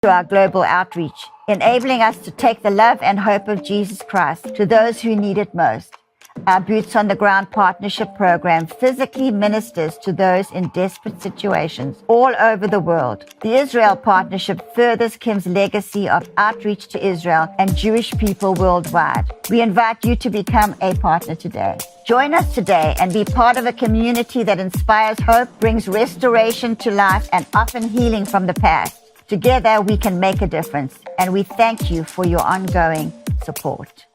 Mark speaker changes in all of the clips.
Speaker 1: to our global outreach, enabling us to take the love and hope of Jesus Christ to those who need it most. Our Boots on the Ground Partnership Program physically ministers to those in desperate situations all over the world. The Israel Partnership furthers Kim's legacy of outreach to Israel and Jewish people worldwide. We invite you to become a partner today. Join us today and be part of a community that inspires hope, brings restoration to life, and often healing from the past. Together, we can make a difference, and we thank you for your ongoing support.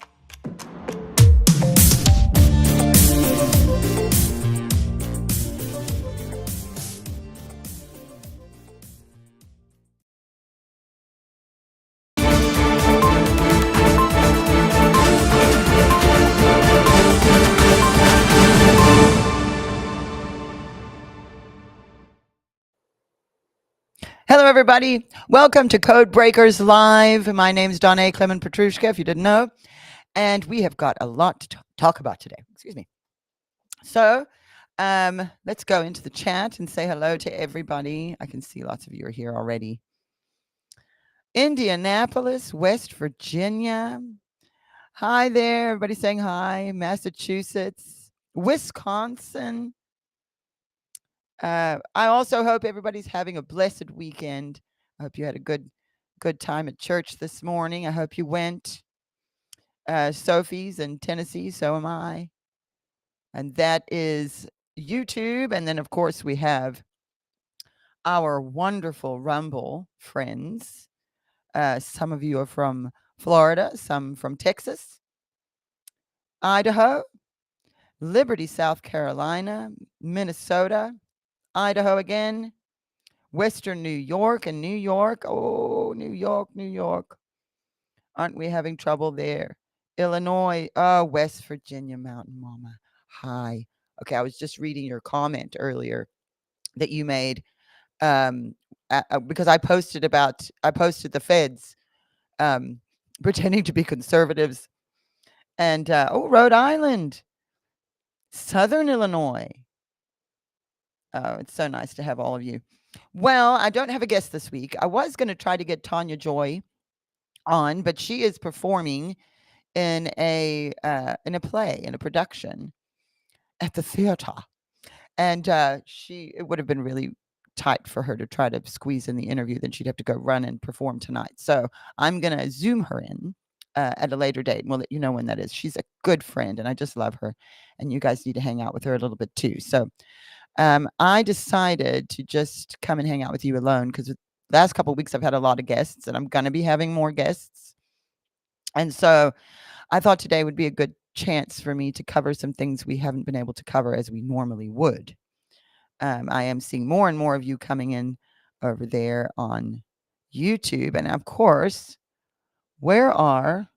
Speaker 2: Hello, everybody. Welcome to Code Breakers Live. My name is Donna Clement Petrushka, if you didn't know. And we have got a lot to talk about today. Excuse me. So let's go into the chat and say hello to everybody. I can see lots of you are here already. Indianapolis, West Virginia. Hi there. Everybody saying hi. Massachusetts, Wisconsin. I also hope everybody's having a blessed weekend. I hope you had a good time at church this morning. I hope you went. Sophie's in Tennessee, so am I. And that is YouTube. And then, of course, we have our wonderful Rumble friends. Some of you are from Florida, some from Texas, Idaho, Liberty, South Carolina, Minnesota, Idaho again, Western New York and New York. Oh, New York, New York. Aren't we having trouble there? Illinois. Oh, West Virginia, Mountain Mama. Hi. Okay, I was just reading your comment earlier that you made because I posted the feds pretending to be conservatives. And, Rhode Island, Southern Illinois. Oh, it's so nice to have all of you. Well, I don't have a guest this week. I was going to try to get Tanya Joy on, but she is performing in a play, in a production at the theater. And it would have been really tight for her to try to squeeze in the interview. Then she'd have to go run and perform tonight. So I'm going to Zoom her in at a later date, and we'll let you know when that is. She's a good friend, and I just love her. And you guys need to hang out with her a little bit too. So I decided to just come and hang out with you alone because the last couple of weeks I've had a lot of guests, and I'm going to be having more guests. And so I thought today would be a good chance for me to cover some things we haven't been able to cover as we normally would. I am seeing more and more of you coming in over there on YouTube. And of course, where are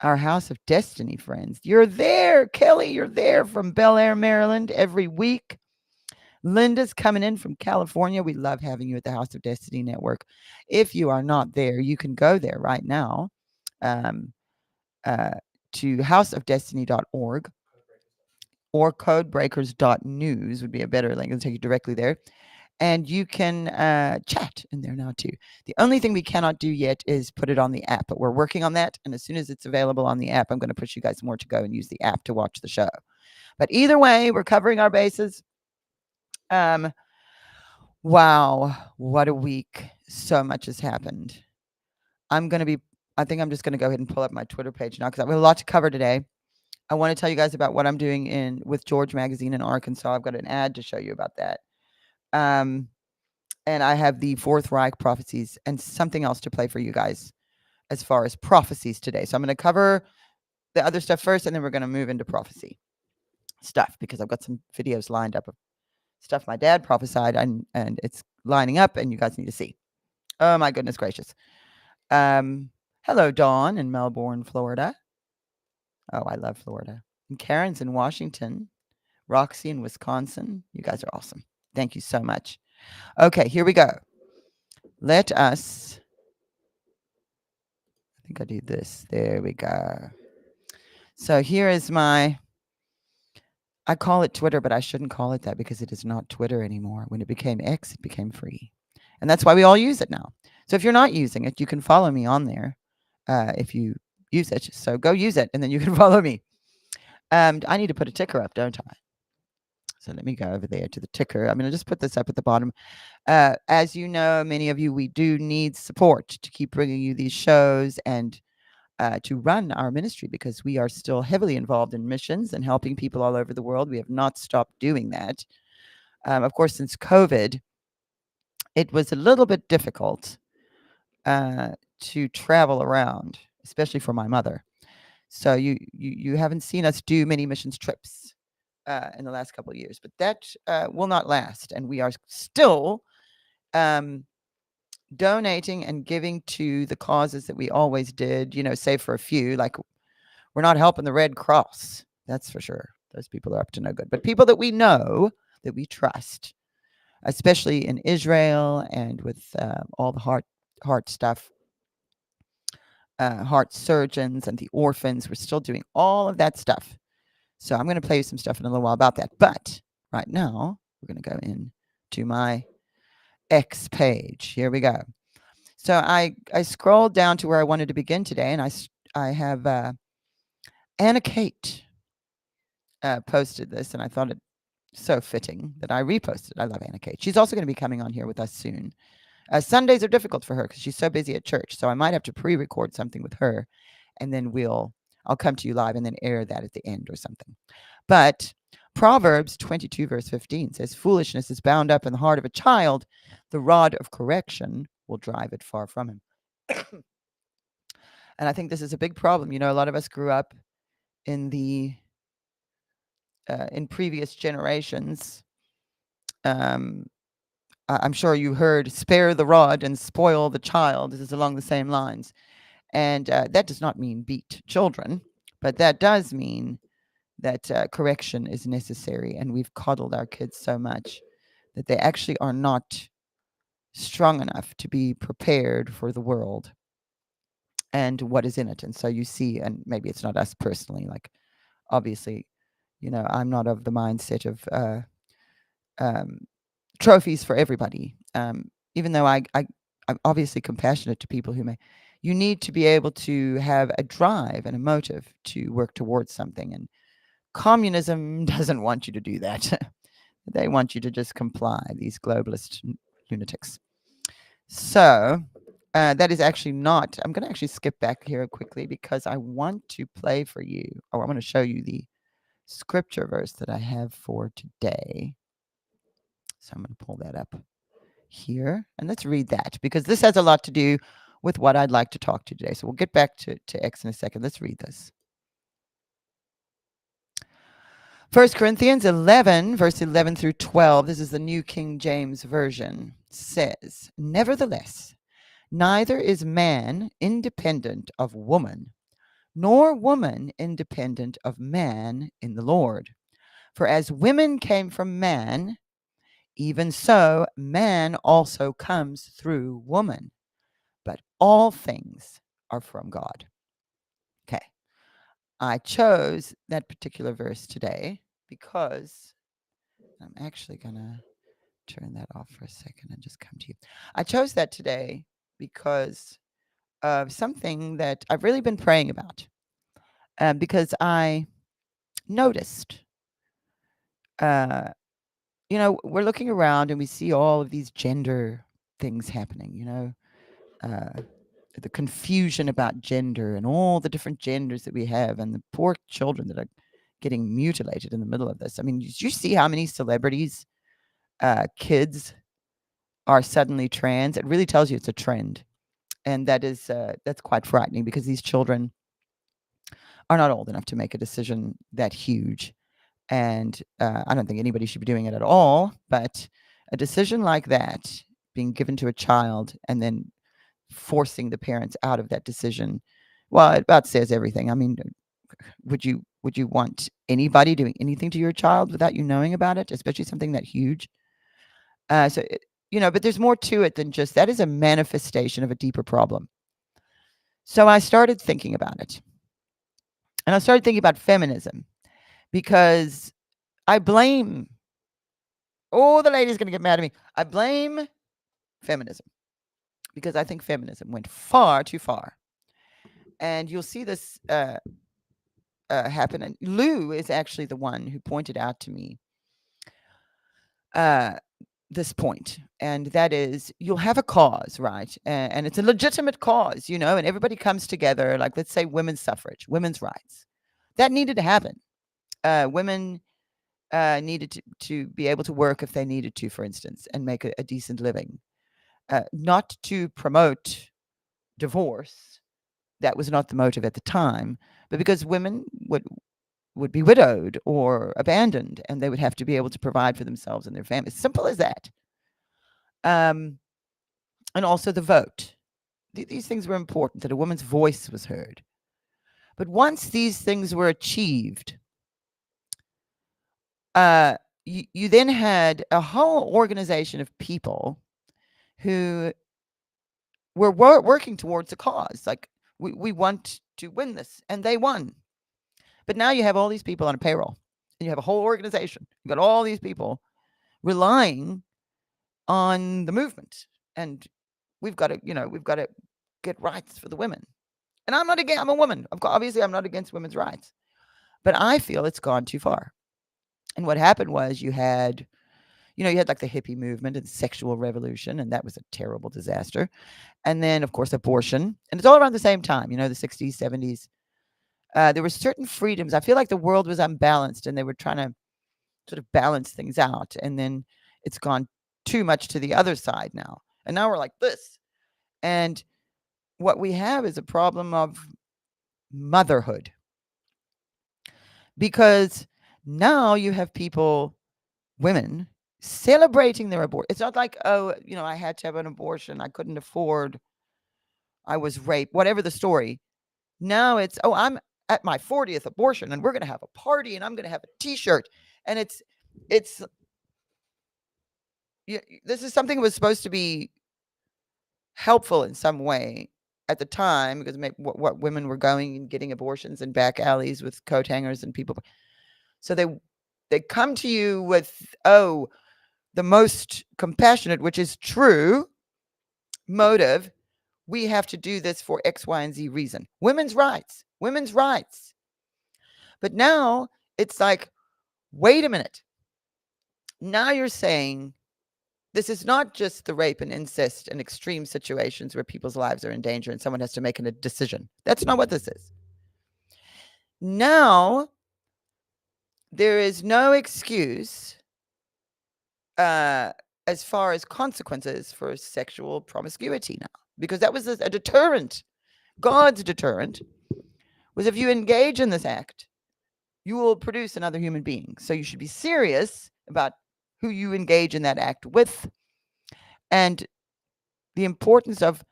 Speaker 2: our House of Destiny friends? You're there, Kelly. You're there from Bel Air, Maryland every week. Linda's coming in from California. We love having you at the House of Destiny Network. If you are not there, you can go there right now to houseofdestiny.org or codebreakers.news would be a better link. It'll take you directly there. And you can chat in there now too. The only thing we cannot do yet is put it on the app, but we're working on that. And as soon as it's available on the app, I'm going to push you guys more to go and use the app to watch the show. But either way, we're covering our bases. Wow, what a week. So much has happened. I think I'm just going to go ahead and pull up my Twitter page now because I have a lot to cover today. I want to tell you guys about what I'm doing with George Magazine in Arkansas. I've got an ad to show you about that. And I have the Fourth Reich prophecies and something else to play for you guys as far as prophecies today. So I'm going to cover the other stuff first, and then we're going to move into prophecy stuff because I've got some videos lined up of stuff my dad prophesied, and it's lining up, and you guys need to see. Oh, my goodness gracious. Hello, Dawn in Melbourne, Florida. Oh, I love Florida. And Karen's in Washington. Roxy in Wisconsin. You guys are awesome. Thank you so much. Okay, here we go. Let us, I think I do this. There we go. So here is I call it Twitter, but I shouldn't call it that because it is not Twitter anymore. When it became X, it became free. And that's why we all use it now. So if you're not using it, you can follow me on there if you use it. So go use it, and then you can follow me. I need to put a ticker up, don't I? So let me go over there to the ticker. I'm going to just put this up at the bottom. As you know, many of you, we do need support to keep bringing you these shows and to run our ministry, because we are still heavily involved in missions and helping people all over the world. We have not stopped doing that. Of course, since COVID, it was a little bit difficult to travel around, especially for my mother. So you haven't seen us do many missions trips in the last couple of years, but that will not last, and we are still donating and giving to the causes that we always did. Save for a few, like we're not helping the Red Cross, that's for sure. Those people are up to no good. But people that we know, that we trust, especially in Israel and with all the heart stuff, heart surgeons and the orphans. We're still doing all of that stuff. So I'm going to play you some stuff in a little while about that. But right now, we're going to go into my X page. Here we go. So I scrolled down to where I wanted to begin today, and I have Anna Kate posted this, and I thought it so fitting that I reposted. I love Anna Kate. She's also going to be coming on here with us soon. Sundays are difficult for her because she's so busy at church. So I might have to pre-record something with her, and then I'll come to you live and then air that at the end or something. But Proverbs 22 verse 15 says, "Foolishness is bound up in the heart of a child. The rod of correction will drive it far from him." And I think this is a big problem. A lot of us grew up in previous generations. I'm sure you heard "spare the rod and spoil the child." This is along the same lines. And that does not mean beat children, but that does mean that correction is necessary. And we've coddled our kids so much that they actually are not strong enough to be prepared for the world and what is in it. And so you see, and maybe it's not us personally, like obviously, I'm not of the mindset of trophies for everybody. Even though I'm obviously compassionate to people who may. You need to be able to have a drive and a motive to work towards something. And communism doesn't want you to do that. They want you to just comply, these globalist lunatics. So that is actually not. I'm going to actually skip back here quickly because I want to play for you, or I want to show you the scripture verse that I have for today. So I'm going to pull that up here, and let's read that, because this has a lot to do with what I'd like to talk to today. So we'll get back to X in a second. Let's read this. 1 Corinthians 11, verse 11 through 12. This is the New King James Version. Says, "Nevertheless, neither is man independent of woman, nor woman independent of man in the Lord. For as women came from man, even so man also comes through woman. But all things are from God." Okay. I chose that particular verse today because I'm actually going to turn that off for a second and just come to you. I chose that today because of something that I've really been praying about, because I noticed, we're looking around and we see all of these gender things happening, the confusion about gender and all the different genders that we have, and the poor children that are getting mutilated in the middle of this. I mean, did you see how many celebrities, kids are suddenly trans? It really tells you it's a trend. And that's quite frightening, because these children are not old enough to make a decision that huge. And I don't think anybody should be doing it at all. But a decision like that being given to a child and then forcing the parents out of that decision, well, it about says everything. I mean, would you want anybody doing anything to your child without you knowing about it, especially something that huge? But there's more to it than just that. Is a manifestation of a deeper problem. So I started thinking about it, and I started thinking about feminism, because I blame. Oh, the lady's going to get mad at me. I blame feminism, because I think feminism went far too far. And you'll see this happen. And Lou is actually the one who pointed out to me this point, and that is, you'll have a cause, right? And it's a legitimate cause, and everybody comes together, like, let's say women's suffrage, women's rights. That needed to happen. Women needed to be able to work if they needed to, for instance, and make a decent living. Not to promote divorce. That was not the motive at the time, but because women would be widowed or abandoned, and they would have to be able to provide for themselves and their families. Simple as that. And also the vote. These things were important, that a woman's voice was heard. But once these things were achieved, you then had a whole organization of people who were working towards a cause. Like, we want to win this, and they won. But now you have all these people on a payroll, and you have a whole organization. You've got all these people relying on the movement, and we've got to get rights for the women. And I'm a woman. Obviously, I'm not against women's rights, but I feel it's gone too far. And what happened was you had like the hippie movement and the sexual revolution, and that was a terrible disaster. And then, of course, abortion. And it's all around the same time, the 60s, 70s. There were certain freedoms. I feel like the world was unbalanced, and they were trying to sort of balance things out. And then it's gone too much to the other side now. And now we're like this. And what we have is a problem of motherhood. Because now you have women, celebrating their abortion. It's not like, I had to have an abortion, I couldn't afford, I was raped, whatever the story. Now it's, I'm at my 40th abortion, and we're going to have a party, and I'm going to have a T-shirt. And it's this is something that was supposed to be helpful in some way at the time, because what women were going and getting abortions in back alleys with coat hangers and people. So they come to you with, the most compassionate, which is true, motive. We have to do this for X, Y, and Z reason. Women's rights. But now it's like, wait a minute. Now you're saying this is not just the rape and incest and extreme situations where people's lives are in danger and someone has to make a decision. That's not what this is. Now, there is no excuse as far as consequences for sexual promiscuity now, because that was a deterrent. God's deterrent was, if you engage in this act, you will produce another human being. So you should be serious about who you engage in that act with, and the importance of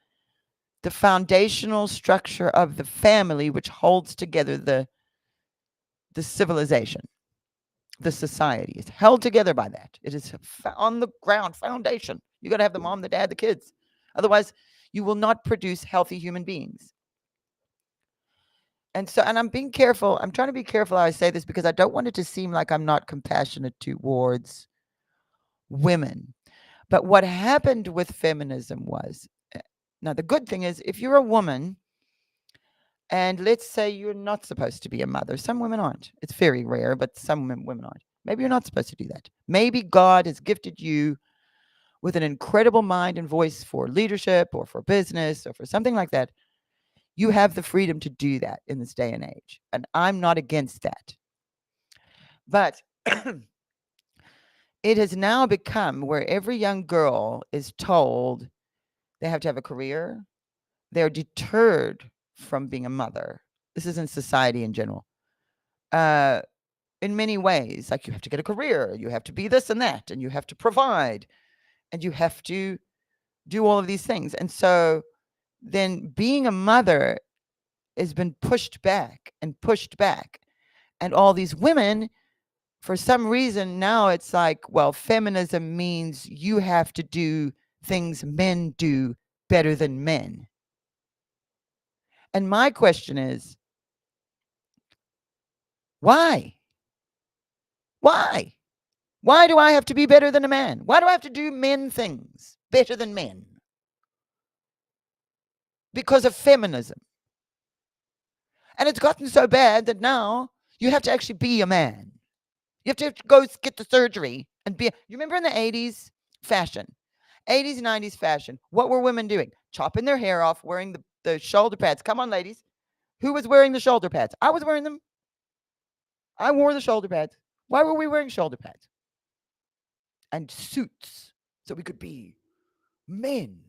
Speaker 2: the foundational structure of the family, which holds together the civilization. The society is held together by that. It is on the ground foundation. You got to have the mom, the dad, the kids. Otherwise, you will not produce healthy human beings. And I'm being careful. I'm trying to be careful how I say this, because I don't want it to seem like I'm not compassionate towards women. But what happened with feminism was, now the good thing is, if you're a woman, and let's say you're not supposed to be a mother. Some women aren't. It's very rare, but some women aren't. Maybe you're not supposed to do that. Maybe God has gifted you with an incredible mind and voice for leadership or for business or for something like that. You have the freedom to do that in this day and age. And I'm not against that. But it has now become where every young girl is told they have to have a career. They're deterred from being a mother. This is in society in general. In many ways, like, you have to get a career, you have to be this and that, and you have to provide, and you have to do all of these things. And so then being a mother has been pushed back and pushed back. And all these women, for some reason, now it's like, well, feminism means you have to do things men do better than men. And my question is, why? Why? Why do I have to be better than a man? Why do I have to do men things? better than men because of feminism. And it's gotten so bad that now you have to actually be a man. You have to go get the surgery and be. You remember in the 80s fashion, 80s, 90s fashion, what were women doing? Chopping their hair off, wearing the shoulder pads. Come on, ladies. Who was wearing the shoulder pads? I was wearing them. I wore the shoulder pads. Why were we wearing shoulder pads? And suits so we could be men.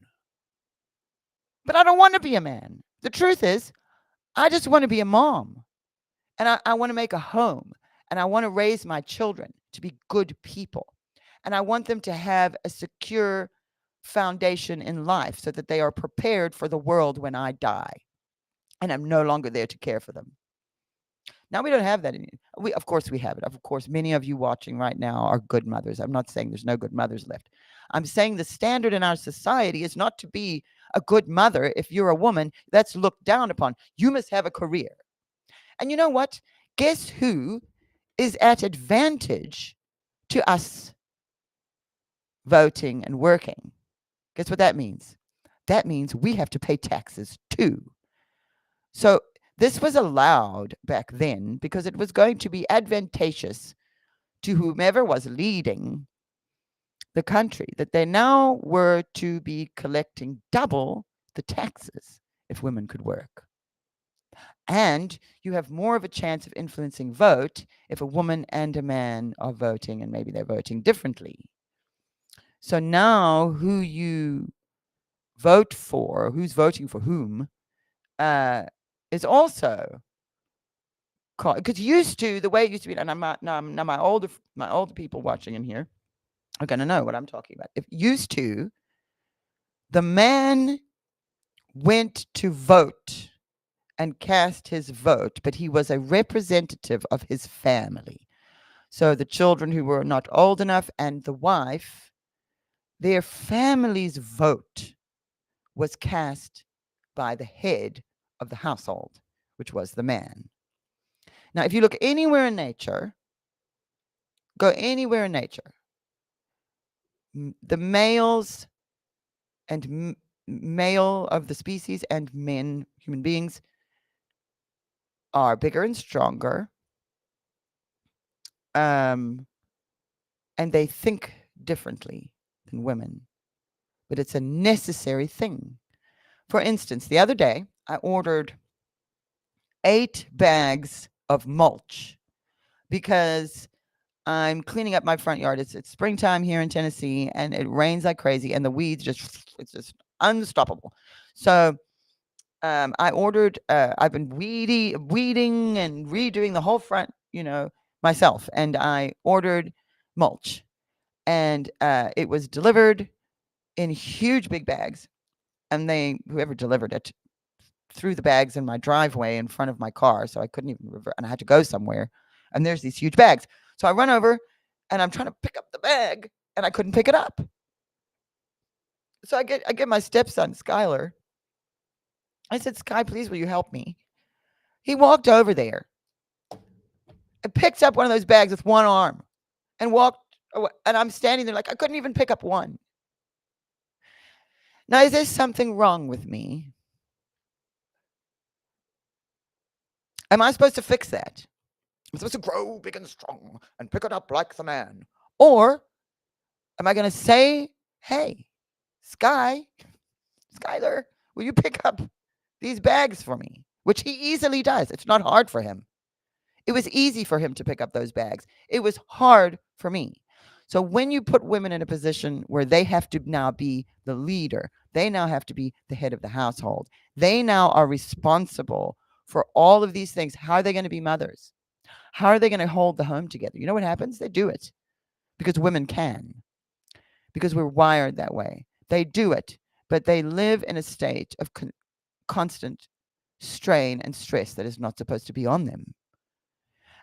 Speaker 2: But I don't want to be a man. The truth is, I just want to be a mom. And I want to make a home. And I want to raise my children to be good people. And I want them to have a secure foundation in life so that they are prepared for the world when I die. And I'm no longer there to care for them. Now we don't have that anymore. Of course we have it. Of course, many of you watching right now are good mothers. I'm not saying there's no good mothers left. I'm saying the standard in our society is not to be a good mother. If you're a woman, that's looked down upon. You must have a career. And you know what? Guess who is at advantage to us voting and working? Guess what that means? That means we have to pay taxes too. So this was allowed back then because it was going to be advantageous to whomever was leading the country, that they now were to be collecting double the taxes if women could work. And you have more of a chance of influencing vote if a woman and a man are voting, and maybe they're voting differently. So now who you vote for, who's voting for whom, is also because used to the way it used to be, and now my older people watching in here are going to know what I'm talking about. If used to, the man went to vote and cast his vote, but he was a representative of his family. So the children who were not old enough and the wife, their family's vote was cast by the head of the household, which was the man. Now, if you look anywhere in nature, go anywhere in nature, the males and male of the species and men, human beings, are bigger and stronger, and they think differently than women, but it's a necessary thing. For instance, the other day, I ordered 8 bags of mulch because I'm cleaning up my front yard. It's springtime here in Tennessee, and it rains like crazy, and the weeds it's just unstoppable. So I ordered, I've been weeding and redoing the whole front, myself, and I ordered mulch, and it was delivered in huge big bags, and whoever delivered it threw the bags in my driveway in front of my car, so I couldn't even revert, and I had to go somewhere, and there's these huge bags. So I run over, and I'm trying to pick up the bag, and I couldn't pick it up. So I get my stepson, Skylar. I said, Sky, please, will you help me? He walked over there and picked up one of those bags with one arm and walked away, and I'm standing there like I couldn't even pick up one. Now, is there something wrong with me? Am I supposed to fix that? I'm supposed to grow big and strong and pick it up like the man? Or am I going to say, hey, Skylar, will you pick up these bags for me? Which he easily does. It's not hard for him. It was easy for him to pick up those bags. It was hard for me. So when you put women in a position where they have to now be the leader, they now have to be the head of the household, they now are responsible for all of these things. How are they going to be mothers? How are they going to hold the home together? You know what happens? They do it because women can, because we're wired that way. They do it, but they live in a state of constant strain and stress that is not supposed to be on them.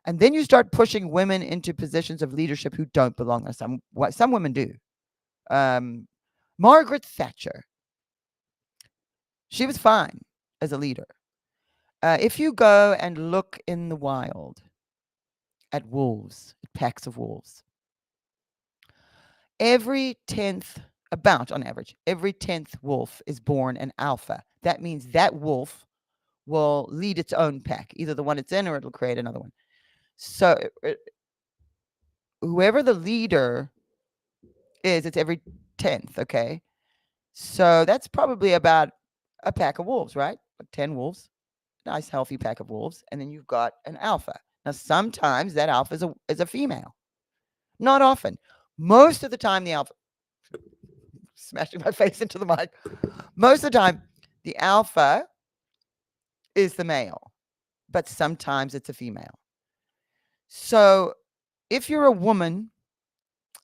Speaker 2: And then you start pushing women into positions of leadership who don't belong there. Some women do. Margaret Thatcher, she was fine as a leader. If you go and look in the wild at wolves, at packs of wolves, every 10th about on average, every 10th wolf is born an alpha. That means that wolf will lead its own pack, either the one it's in or it'll create another one. So whoever the leader is, it's every 10th, okay? So that's probably about a pack of wolves, right? 10 wolves, nice healthy pack of wolves, and then you've got an alpha. Now, sometimes that alpha is a female. Not often. Most of the time, the alpha, smashing my face into the mic. Most of the time, the alpha is the male, but sometimes it's a female. So if you're a woman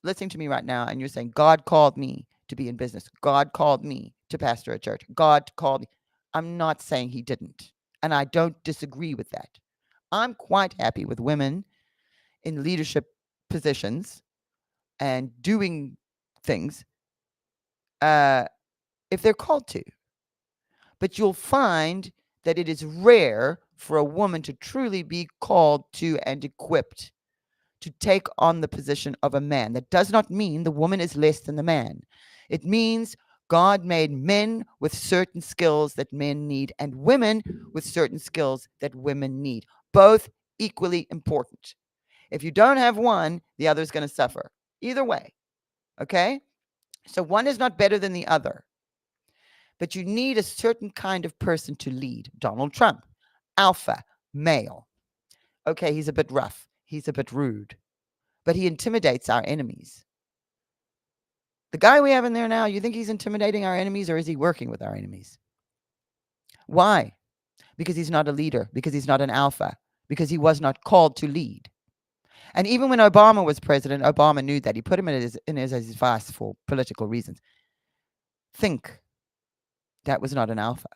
Speaker 2: listening to me right now and you're saying, God called me to be in business, God called me to pastor a church, God called me, I'm not saying he didn't. And I don't disagree with that. I'm quite happy with women in leadership positions and doing things if they're called to. But you'll find that it is rare for a woman to truly be called to and equipped to take on the position of a man. That does not mean the woman is less than the man. It means God made men with certain skills that men need and women with certain skills that women need. Both equally important. If you don't have one, the other is going to suffer. Either way. Okay? So one is not better than the other. But you need a certain kind of person to lead. Donald Trump, alpha, male. Okay, he's a bit rough. He's a bit rude. But he intimidates our enemies. The guy we have in there now, you think he's intimidating our enemies or is he working with our enemies? Why? Because he's not a leader. Because he's not an alpha. Because he was not called to lead. And even when Obama was president, Obama knew that. He put him in his vice for political reasons. Think. That was not an alpha.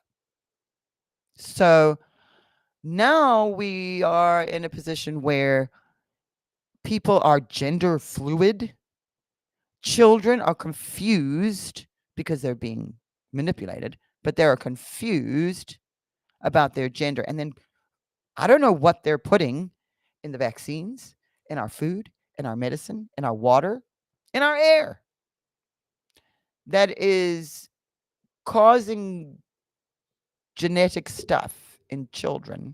Speaker 2: So now we are in a position where people are gender fluid. Children are confused because they're being manipulated, but they're confused about their gender. And then I don't know what they're putting in the vaccines, in our food, in our medicine, in our water, in our air that is causing genetic stuff in children,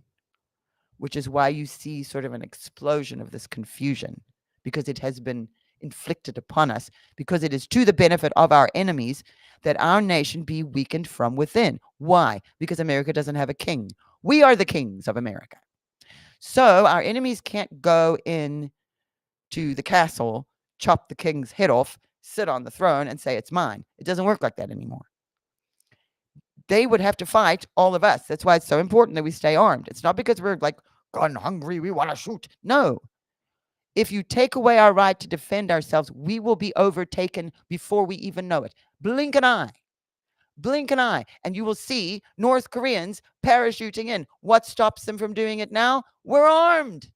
Speaker 2: which is why you see sort of an explosion of this confusion, because it has been inflicted upon us, because it is to the benefit of our enemies that our nation be weakened from within. Why? Because America doesn't have a king. We are the kings of America. So our enemies can't go in to the castle, chop the king's head off, sit on the throne and say it's mine. It doesn't work like that anymore. They would have to fight all of us. That's why it's so important that we stay armed. It's not because we're like gun hungry, we want to shoot. No. If you take away our right to defend ourselves, we will be overtaken before we even know it. Blink an eye. Blink an eye, and you will see North Koreans parachuting in. What stops them from doing it now? We're armed.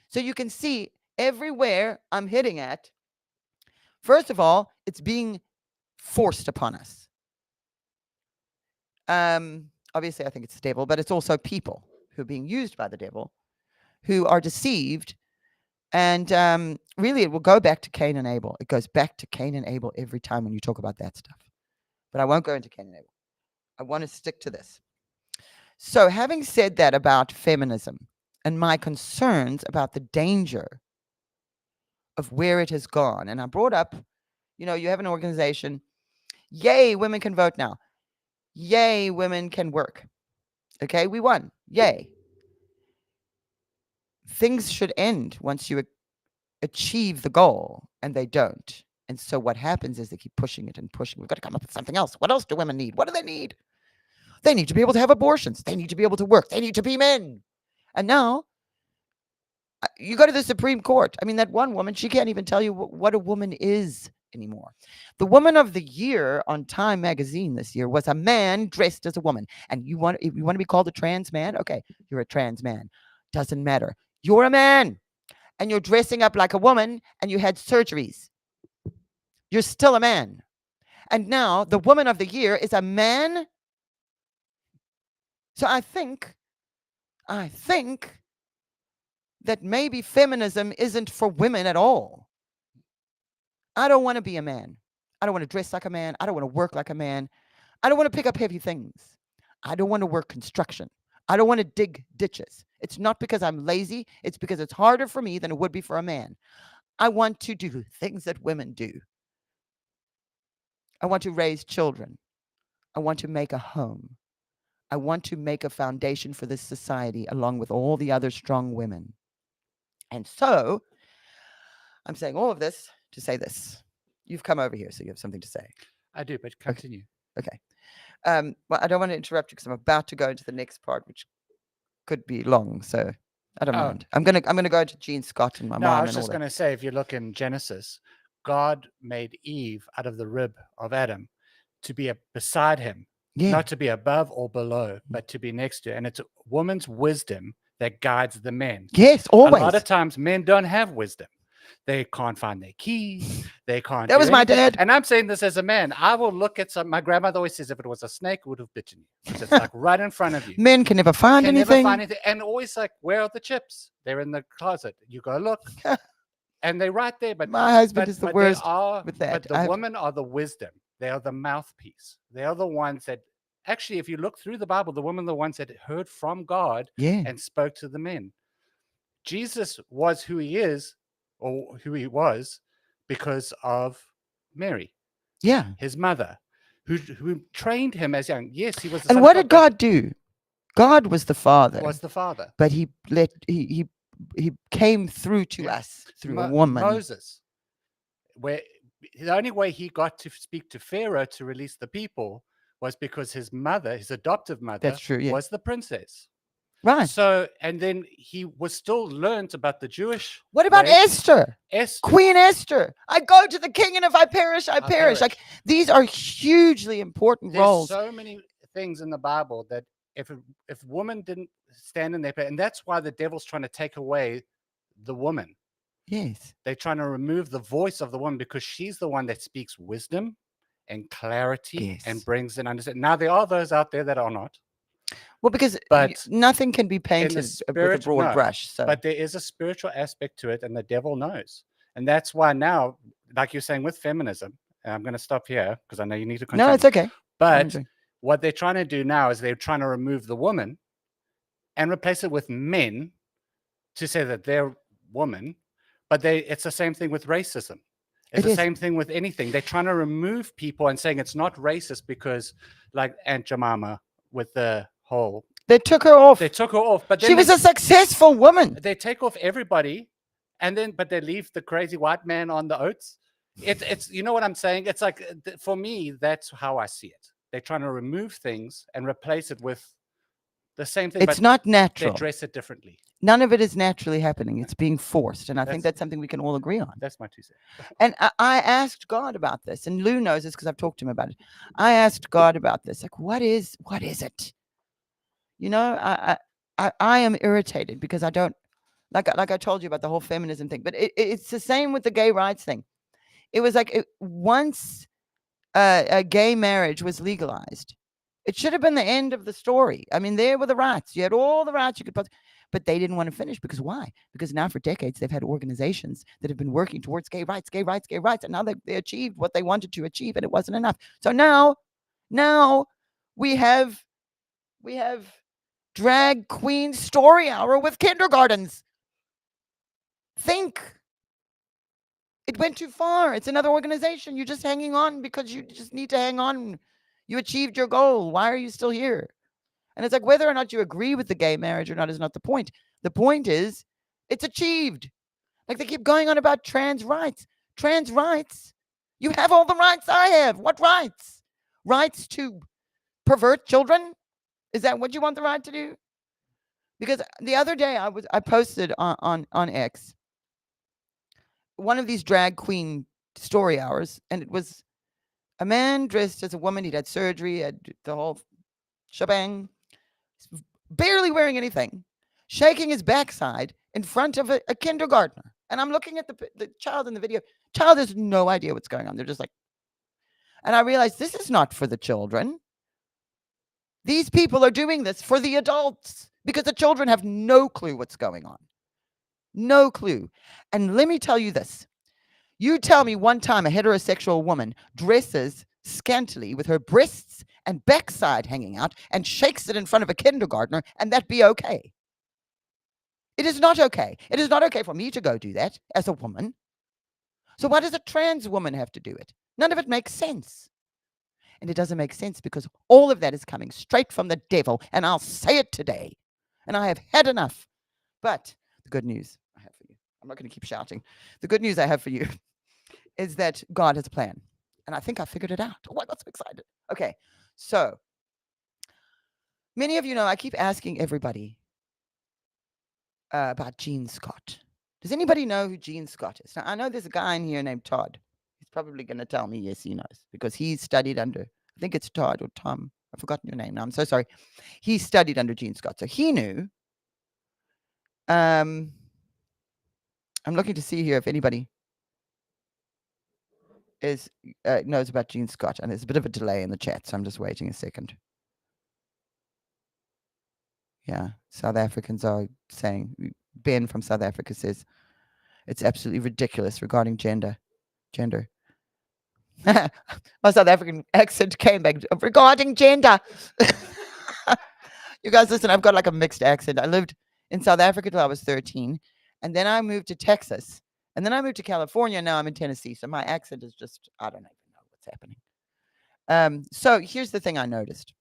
Speaker 2: So you can see everywhere I'm hitting at, first of all, it's being forced upon us. Obviously, I think it's the devil, but it's also people who are being used by the devil, who are deceived. And really, it will go back to Cain and Abel. It goes back to Cain and Abel every time when you talk about that stuff. But I won't go into Cain and Abel. I want to stick to this. So having said that about feminism and my concerns about the danger of where it has gone, and I brought up, you have an organization. Yay, women can vote now. Yay, women can work. Okay, we won. Yay. Things should end once you achieve the goal, and they don't. And so what happens is they keep pushing it and pushing. We've got to come up with something else. What else do women need? What do they need? They need to be able to have abortions. They need to be able to work. They need to be men. And now you go to the Supreme Court. I mean, that one woman, she can't even tell you what a woman is anymore. The Woman of the Year on Time magazine this year was a man dressed as a woman. And if you want to be called a trans man? Okay, you're a trans man. Doesn't matter. You're a man. And you're dressing up like a woman and you had surgeries. You're still a man. And now the Woman of the Year is a man. So I think that maybe feminism isn't for women at all. I don't want to be a man. I don't want to dress like a man. I don't want to work like a man. I don't want to pick up heavy things. I don't want to work construction. I don't want to dig ditches. It's not because I'm lazy. It's because it's harder for me than it would be for a man. I want to do things that women do. I want to raise children. I want to make a home. I want to make a foundation for this society along with all the other strong women. And so I'm saying all of this to say this. You've come over here, so you have something to say.
Speaker 3: I do, but continue.
Speaker 2: Okay. Well, I don't want to interrupt you because I'm about to go into the next part, which could be long. So I don't
Speaker 3: Oh.
Speaker 2: mind. I'm gonna go into Gene Scott and my
Speaker 3: No,
Speaker 2: mom
Speaker 3: I was
Speaker 2: and all
Speaker 3: just
Speaker 2: that.
Speaker 3: going to say, if you look in Genesis, God made Eve out of the rib of Adam to be beside him,
Speaker 2: Yeah.
Speaker 3: not to be above or below, but to be next to. And it's a woman's wisdom that guides the men.
Speaker 2: Yes,
Speaker 3: A lot
Speaker 2: always.
Speaker 3: of times men don't have wisdom. They can't find their keys. They can't.
Speaker 2: That
Speaker 3: do
Speaker 2: was my
Speaker 3: anything.
Speaker 2: dad.
Speaker 3: And I'm saying this as a man. I will look at some. My grandmother always says, if it was a snake, it would have bitten you. It's like right in front of you.
Speaker 2: Men can never find
Speaker 3: Can never
Speaker 2: anything.
Speaker 3: find anything. And always like, where are the chips? They're in the closet. You go look. And they're right there. But
Speaker 2: My husband is the
Speaker 3: but
Speaker 2: worst
Speaker 3: they are,
Speaker 2: with that.
Speaker 3: But the women are the wisdom. They are the mouthpiece. They are the ones that actually, if you look through the Bible, the women are the ones that heard from God
Speaker 2: Yeah.
Speaker 3: and spoke to the men. Jesus was who he is, or who he was, because of Mary,
Speaker 2: Yeah.
Speaker 3: his mother, who trained him as young. Yes, he was. The
Speaker 2: And
Speaker 3: son
Speaker 2: what
Speaker 3: of
Speaker 2: did God do? God was the father,
Speaker 3: was the father?
Speaker 2: but he came through to
Speaker 3: Yeah.
Speaker 2: us through a woman.
Speaker 3: Moses, where the only way he got to speak to Pharaoh to release the people was because his mother, his adoptive mother,
Speaker 2: That's true, yeah.
Speaker 3: was the princess.
Speaker 2: Right.
Speaker 3: So, and then he was still learned about the Jewish.
Speaker 2: What about
Speaker 3: way.
Speaker 2: Esther?
Speaker 3: Esther?
Speaker 2: Queen Esther. I go to the king, and if I perish, I perish. Like, these are hugely important
Speaker 3: There's
Speaker 2: roles.
Speaker 3: so many things in the Bible that if women didn't stand in their place, and that's why the devil's trying to take away the woman.
Speaker 2: Yes.
Speaker 3: They're trying to remove the voice of the woman because she's the one that speaks wisdom and clarity and
Speaker 2: Yes.
Speaker 3: brings an understanding. Now, there are those out there that are not,
Speaker 2: Well, because
Speaker 3: But
Speaker 2: nothing can be painted with a
Speaker 3: spirit,
Speaker 2: broad
Speaker 3: no.
Speaker 2: brush. So
Speaker 3: but there is a spiritual aspect to it, and the devil knows. And that's why now, like you're saying with feminism, and I'm going to stop here because I know you need to continue.
Speaker 2: no, it's okay.
Speaker 3: But what they're trying to do now is they're trying to remove the woman and replace it with men to say that they're woman. But it's the same thing with racism. It's the same thing with anything. They're trying to remove people and saying it's not racist because, like Aunt Jemima with the whole,
Speaker 2: They took her off.
Speaker 3: they took her off. But then
Speaker 2: She was a successful woman.
Speaker 3: they take off everybody, and then but they leave the crazy white man on the oats. It's you know what I'm saying? It's like for me, that's how I see it. They're trying to remove things and replace it with the same thing.
Speaker 2: It's
Speaker 3: but
Speaker 2: not
Speaker 3: they
Speaker 2: natural.
Speaker 3: dress it differently.
Speaker 2: None of it is naturally happening. It's being forced. And I think
Speaker 3: That's-
Speaker 2: that's something we can all agree on.
Speaker 3: That's my 2 cents.
Speaker 2: And I asked God about this, and Lou knows this because I've talked to him about it. I asked God about this. Like, what is it? You know, I am irritated because I don't, like I told you about the whole feminism thing, but it's the same with the gay rights thing. It was like once a gay marriage was legalized, it should have been the end of the story. I mean, there were the rights. You had all the rights you could put, but they didn't want to finish because why? Because now for decades they've had organizations that have been working towards gay rights, and now they achieved what they wanted to achieve, and it wasn't enough. So now we have drag queen story hour with kindergartens. Think. It went too far. It's another organization. You're just hanging on because you just need to hang on. You achieved your goal. Why are you still here? And it's like whether or not you agree with the gay marriage or not is not the point. The point is it's achieved. Like they keep going on about trans rights. Trans rights? You have all the rights I have. What rights? Rights to pervert children? Is that what you want the right to do? Because the other day I posted on X one of these drag queen story hours, and it was a man dressed as a woman. He'd had surgery, had the whole shebang, barely wearing anything, shaking his backside in front of a kindergartner. And I'm looking at the child in the video. Child has no idea what's going on. They're just like, and I realized this is not for the children. These people are doing this for the adults because the children have no clue what's going on. No clue. And let me tell you this. You tell me one time a heterosexual woman dresses scantily with her breasts and backside hanging out and shakes it in front of a kindergartner, and that be okay. It is not okay. It is not okay for me to go do that as a woman. So why does a trans woman have to do it? None of it makes sense. And it doesn't make sense because all of that is coming straight from the devil, and I'll say it today. And I have had enough. But the good news I have for you, I'm not going to keep shouting. The good news I have for you is that God has a plan. And I think I figured it out. Oh, I got so excited. Okay, so many of you know I keep asking everybody about Gene Scott. Does anybody know who Gene Scott is? Now, I know there's a guy in here named Todd. He's probably going to tell me yes, he knows, because he studied under, I think it's Todd or Tom. I've forgotten your name now. I'm so sorry. He studied under Gene Scott. So he knew. I'm looking to see here if anybody knows about Gene Scott. And there's a bit of a delay in the chat, so I'm just waiting a second. Yeah, South Africans are saying, Ben from South Africa says, it's absolutely ridiculous regarding gender. My South African accent came back regarding gender. You guys, listen, I've got like a mixed accent. I lived in South Africa till I was 13, and then I moved to Texas, and then I moved to California. Now I'm in Tennessee, so my accent is just, I don't even know what's happening. So here's the thing I noticed.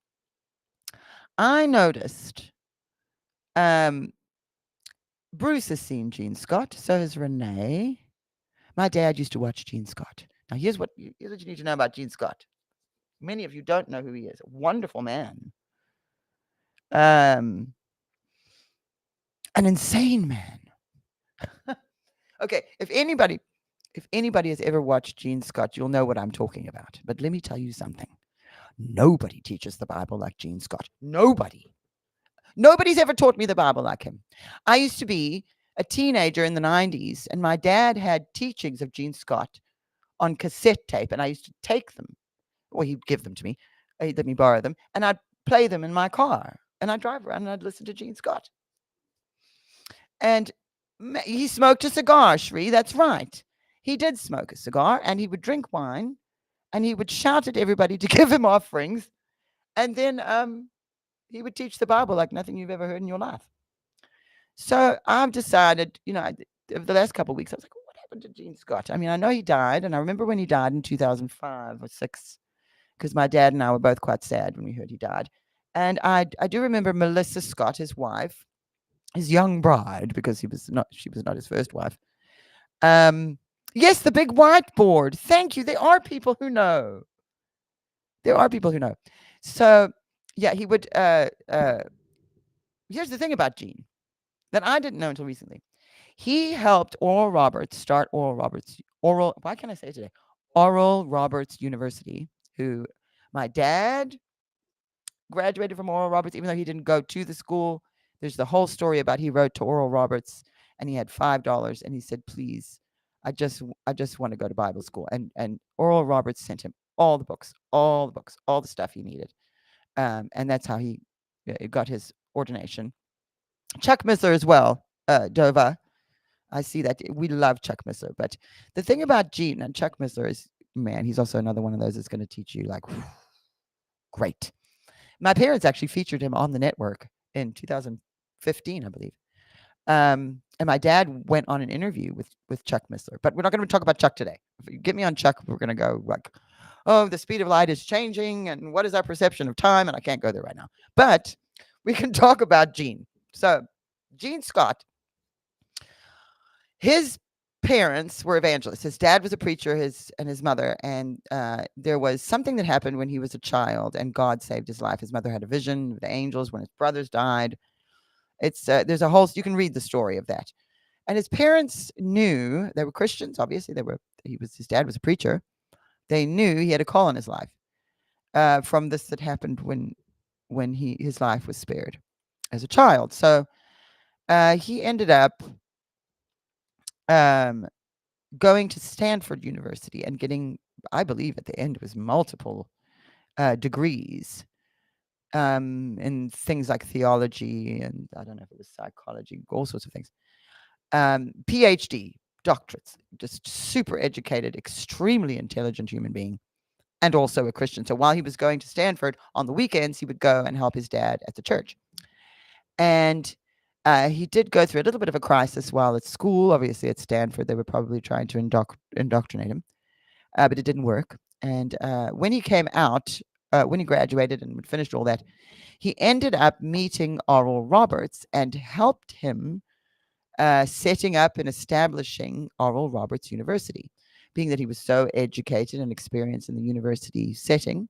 Speaker 2: Bruce has seen Gene Scott, so has Renee. My dad used to watch Gene Scott. Now, here's what you need to know about Gene Scott. Many of you don't know who he is. A wonderful man. An insane man. Okay, if anybody has ever watched Gene Scott, you'll know what I'm talking about. But let me tell you something. Nobody teaches the Bible like Gene Scott. Nobody. Nobody's ever taught me the Bible like him. I used to be a teenager in the 90s, and my dad had teachings of Gene Scott on cassette tape, and I used to take them, or he'd give them to me. He'd let me borrow them, and I'd play them in my car, and I'd drive around and I'd listen to Gene Scott. And he smoked a cigar, Shri. That's right. He did smoke a cigar, and he would drink wine, and he would shout at everybody to give him offerings, and then he would teach the Bible like nothing you've ever heard in your life. So I've decided, over the last couple of weeks, I was like, what happened to Gene Scott? I mean, I know he died, and I remember when he died in 2005 or 6, because my dad and I were both quite sad when we heard he died. And I do remember Melissa Scott, his wife, his young bride, because she was not his first wife. Yes, the big whiteboard. Thank you. There are people who know. So yeah, he would. Here's the thing about Gene that I didn't know until recently. He helped Oral Roberts start Oral Roberts University, who my dad graduated from Oral Roberts, even though he didn't go to the school. There's the whole story about he wrote to Oral Roberts and he had $5 and he said, please, I just want to go to Bible school. And Oral Roberts sent him all the books, all the stuff he needed. And that's how he got his ordination. Chuck Missler as well, Dova. I see that. We love Chuck Missler. But the thing about Gene and Chuck Missler is, man, he's also another one of those that's going to teach you like, great. My parents actually featured him on the network in 2015, I believe. And my dad went on an interview with Chuck Missler. But we're not going to talk about Chuck today. If you get me on Chuck, we're going to go like, oh, the speed of light is changing, and what is our perception of time? And I can't go there right now. But we can talk about Gene. So Gene Scott, his parents were evangelists. His dad was a preacher, his mother, and there was something that happened when he was a child, and God saved his life. His mother had a vision with the angels when his brothers died. It's there's a whole, you can read the story of that. And his parents knew, they were Christians, obviously. His dad was a preacher. They knew he had a call in his life from this that happened when his life was spared as a child. So he ended up going to Stanford University and getting, I believe at the end, it was multiple degrees in things like theology, and I don't know if it was psychology, all sorts of things. PhD, doctorates, just super educated, extremely intelligent human being, and also a Christian. So while he was going to Stanford on the weekends, he would go and help his dad at the church. And he did go through a little bit of a crisis while at school. Obviously, at Stanford, they were probably trying to indoctrinate him, but it didn't work. And when he came out, when he graduated and finished all that, he ended up meeting Oral Roberts and helped him setting up and establishing Oral Roberts University. Being that he was so educated and experienced in the university setting,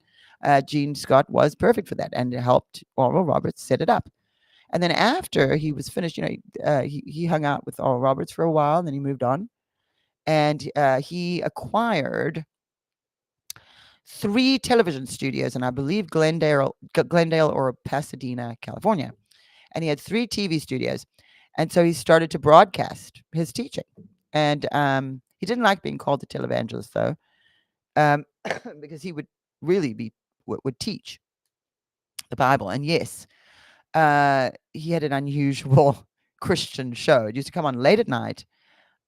Speaker 2: Gene Scott was perfect for that and helped Oral Roberts set it up. And then after he was finished, he hung out with Oral Roberts for a while, and then he moved on. And he acquired 3 television studios, and I believe Glendale or Pasadena, California. And he had 3 TV studios. And so he started to broadcast his teaching. And he didn't like being called a televangelist, though, because he would really would teach the Bible. And yes, he had an unusual Christian show. It used to come on late at night.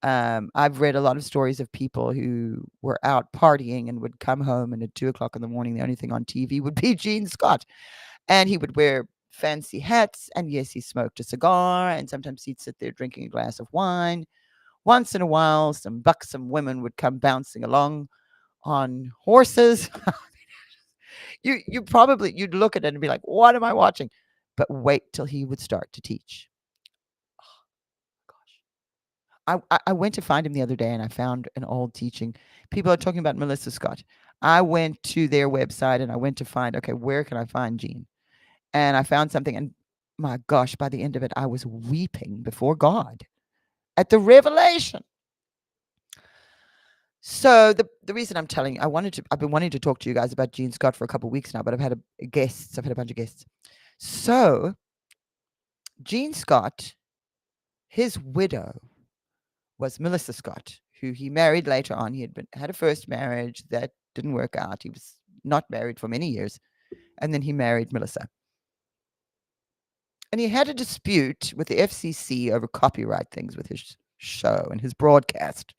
Speaker 2: I've read a lot of stories of people who were out partying and would come home, and at 2:00 in the morning, the only thing on TV would be Gene Scott. And he would wear fancy hats, and yes, he smoked a cigar, and sometimes he'd sit there drinking a glass of wine. Once in a while, some buxom women would come bouncing along on horses. You'd look at it and be like, what am I watching? But wait till he would start to teach. Oh, gosh. I went to find him the other day, and I found an old teaching. People are talking about Melissa Scott. I went to their website, and I went to find, okay, where can I find Gene? And I found something, and my gosh, by the end of it, I was weeping before God at the revelation. So the reason I'm telling you, I've been wanting to talk to you guys about Gene Scott for a couple of weeks now, but I've had a bunch of guests. So Gene Scott, his widow was Melissa Scott, who he married later on. He had a first marriage that didn't work out. He was not married for many years, and then he married Melissa. And he had a dispute with the FCC over copyright things with his show and his broadcast.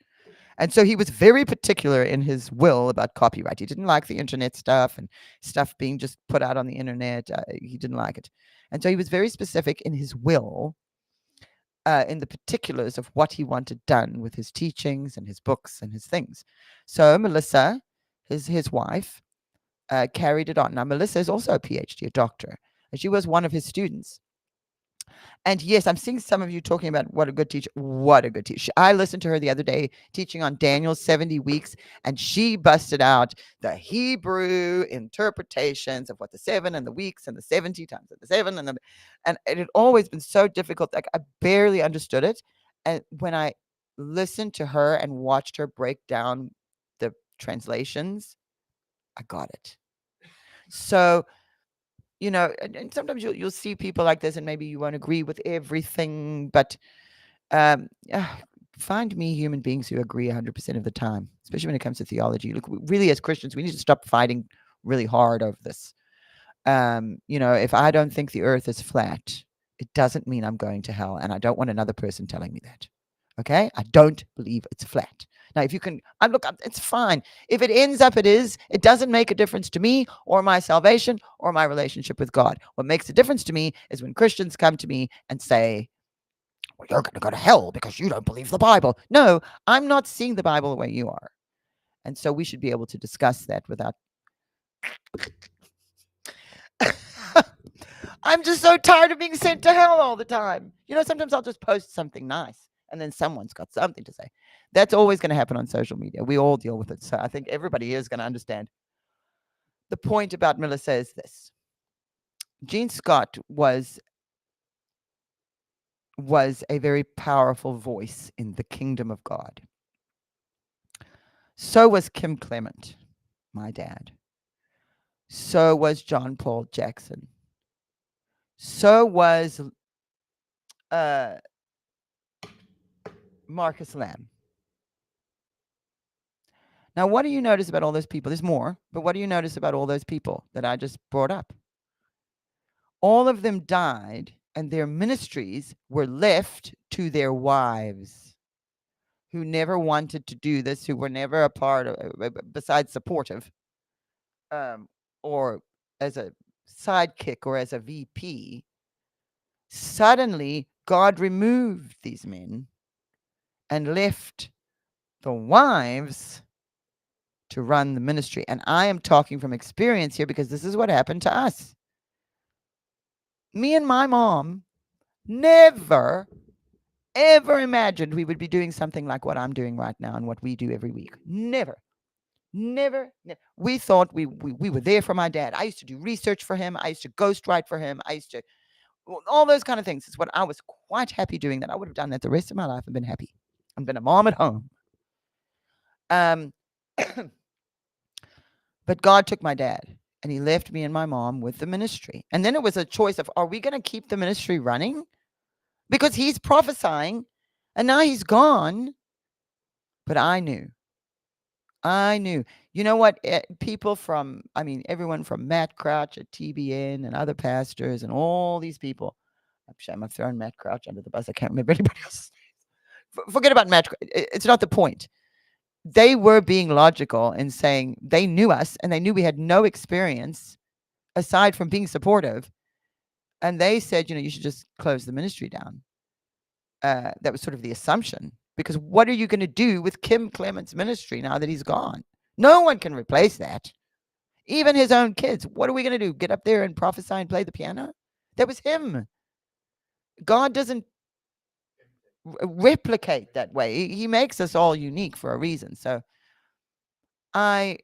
Speaker 2: And so he was very particular in his will about copyright. He didn't like the internet stuff and stuff being just put out on the internet. He didn't like it. And so he was very specific in his will, in the particulars of what he wanted done with his teachings and his books and his things. So Melissa, his wife, carried it on. Now, Melissa is also a PhD, a doctor, and she was one of his students. And yes, I'm seeing some of you talking about what a good teacher. What a good teacher. I listened to her the other day teaching on Daniel's 70 weeks, and she busted out the Hebrew interpretations of what the 7 and the weeks and the 70 times the 7 and it had always been so difficult. Like, I barely understood it. And when I listened to her and watched her break down the translations, I got it. So, and sometimes you'll see people like this, and maybe you won't agree with everything, but find me human beings who agree 100% of the time, especially when it comes to theology. Look, really, as Christians, we need to stop fighting really hard over this. If I don't think the earth is flat, it doesn't mean I'm going to hell, and I don't want another person telling me that. Okay? I don't believe it's flat. Now, if you can, look, it's fine. If it ends up, it is. It doesn't make a difference to me or my salvation or my relationship with God. What makes a difference to me is when Christians come to me and say, well, you're going to go to hell because you don't believe the Bible. No, I'm not seeing the Bible the way you are. And so we should be able to discuss that without... I'm just so tired of being sent to hell all the time. Sometimes I'll just post something nice, and then someone's got something to say. That's always going to happen on social media. We all deal with it. So I think everybody here is going to understand. The point about Melissa is this. Gene Scott was a very powerful voice in the kingdom of God. So was Kim Clement, my dad. So was John Paul Jackson. So was Marcus Lamb. Now, what do you notice about all those people? There's more, but what do you notice about all those people that I just brought up? All of them died, and their ministries were left to their wives. who never wanted to do this, who were never a part of, besides supportive, or as a sidekick or as a VP, suddenly God removed these men and left the wives to run the ministry. And I am talking from experience here because this is what happened to us. Me and my mom never, ever imagined we would be doing something like what I'm doing right now and what we do every week. Never. We thought we were there for my dad. I used to do research for him. I used to ghostwrite for him. I used to, all those kind of things. It's what I was quite happy doing that. I would have done that the rest of my life and been happy and been a mom at home. But God took my dad and he left me and my mom with the ministry. And then it was a choice of, are we going to keep the ministry running? Because he's prophesying and now he's gone. But I knew. You know what? People from, everyone from Matt Crouch at TBN and other pastors and all these people. I'm throwing Matt Crouch under the bus. I can't remember anybody else. Forget about Matt. It's not the point. They were being logical in saying they knew us and they knew we had no experience aside from being supportive. And they said, you should just close the ministry down. That was sort of the assumption. Because what are you going to do with Kim Clement's ministry now that he's gone? No one can replace that. Even his own kids. What are we going to do? Get up there and prophesy and play the piano? That was him. God doesn't replicate that way. He makes us all unique for a reason. So Mom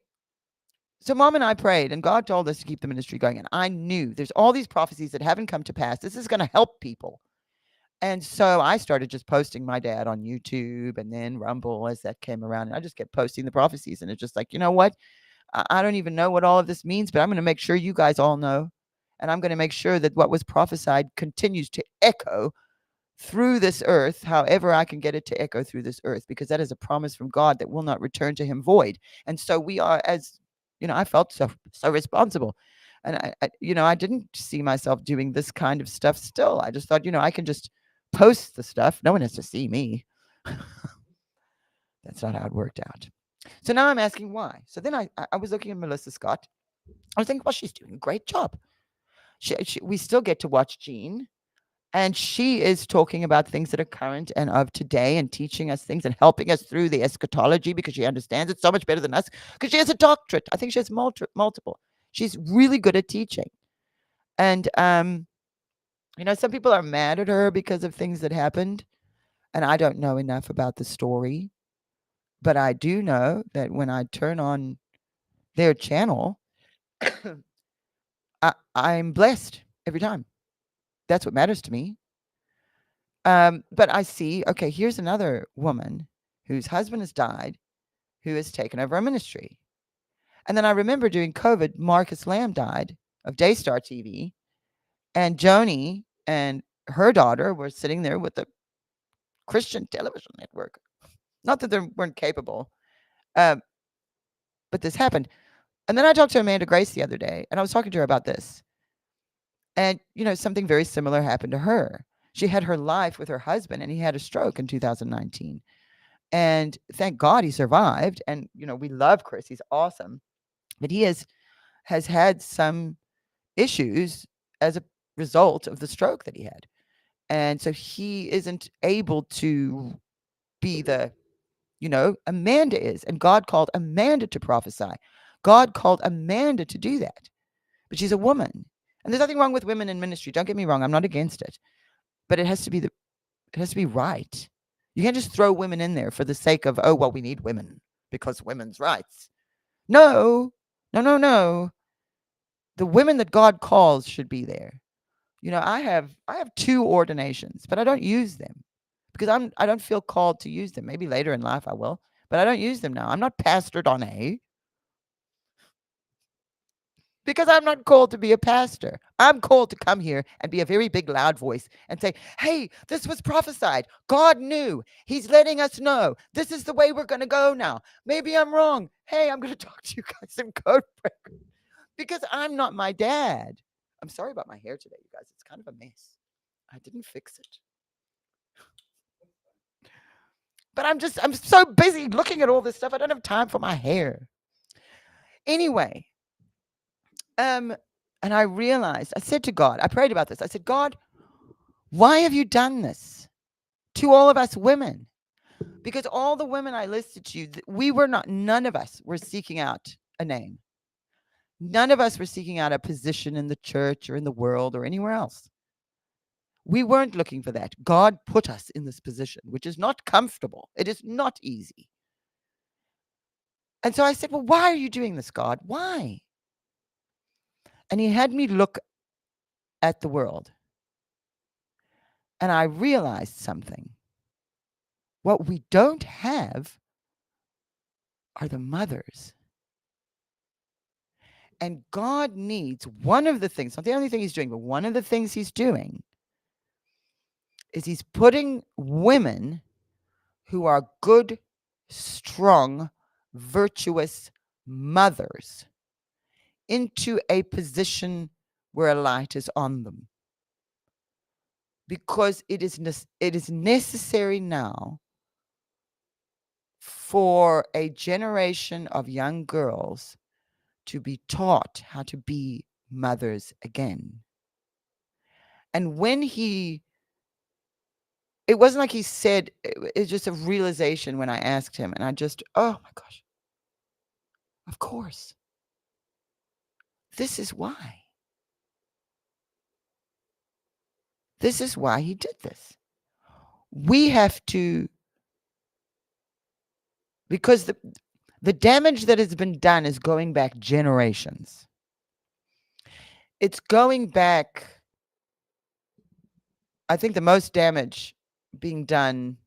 Speaker 2: and I prayed and God told us to keep the ministry going. And I knew there's all these prophecies that haven't come to pass. This is going to help people. And so I started just posting my dad on YouTube and then Rumble as that came around. And I just kept posting the prophecies. And it's just like, you know what? I don't even know what all of this means, but I'm going to make sure you guys all know. And I'm going to make sure that what was prophesied continues to echo through this earth, however I can get it to echo through this earth, because that is a promise from God that will not return to him void. And so we are, as I felt so responsible. And I didn't see myself doing this kind of stuff still. I just thought, I can just post the stuff. No one has to see me. That's not how it worked out. So now I'm asking why. So then I was looking at Melissa Scott. I was thinking, well, she's doing a great job. We still get to watch Jean. And she is talking about things that are current and of today and teaching us things and helping us through the eschatology because she understands it so much better than us because she has a doctorate. I think she has multiple. She's really good at teaching. And, some people are mad at her because of things that happened. And I don't know enough about the story. But I do know that when I turn on their channel, I'm blessed every time. That's what matters to me. But I see, okay, here's another woman whose husband has died, who has taken over a ministry. And then I remember during COVID, Marcus Lamb died of Daystar TV. And Joni and her daughter were sitting there with the Christian television network. Not that they weren't capable, but this happened. And then I talked to Amanda Grace the other day, and I was talking to her about this. And, something very similar happened to her. She had her life with her husband, and he had a stroke in 2019. And thank God he survived. And, we love Chris. He's awesome. But he has had some issues as a result of the stroke that he had. And so he isn't able to be the, Amanda is. And God called Amanda to prophesy. God called Amanda to do that. But she's a woman. And there's nothing wrong with women in ministry. Don't get me wrong. I'm not against it. But it has to be right. You can't just throw women in there for the sake of, oh, well, we need women because women's rights. No. The women that God calls should be there. I have 2 ordinations, but I don't use them because I don't feel called to use them. Maybe later in life I will, but I don't use them now. I'm not Pastor Donna because I'm not called to be a pastor. I'm called to come here and be a very big, loud voice and say, hey, this was prophesied. God knew. He's letting us know. This is the way we're going to go now. Maybe I'm wrong. Hey, I'm going to talk to you guys in code breakers because I'm not my dad. I'm sorry about my hair today, you guys. It's kind of a mess. I didn't fix it. But I'm so busy looking at all this stuff. I don't have time for my hair. Anyway, and I realized, I said to God, I prayed about this. I said, God, why have you done this to all of us women? Because all the women I listed to you, none of us were seeking out a name. None of us were seeking out a position in the church or in the world or anywhere else. We weren't looking for that. God put us in this position, which is not comfortable. It is not easy. And so I said, well, why are you doing this, God? Why? And he had me look at the world. And I realized something. What we don't have are the mothers. And God needs one of the things, not the only thing he's doing, but one of the things he's doing is he's putting women who are good, strong, virtuous mothers into a position where a light is on them. Because it is necessary now for a generation of young girls to be taught how to be mothers again. And when it wasn't like he said, it's just a realization when I asked him, and I just, oh my gosh, of course. This is why. This is why he did this. We have to, because the damage that has been done is going back generations. It's going back, I think the most damage being done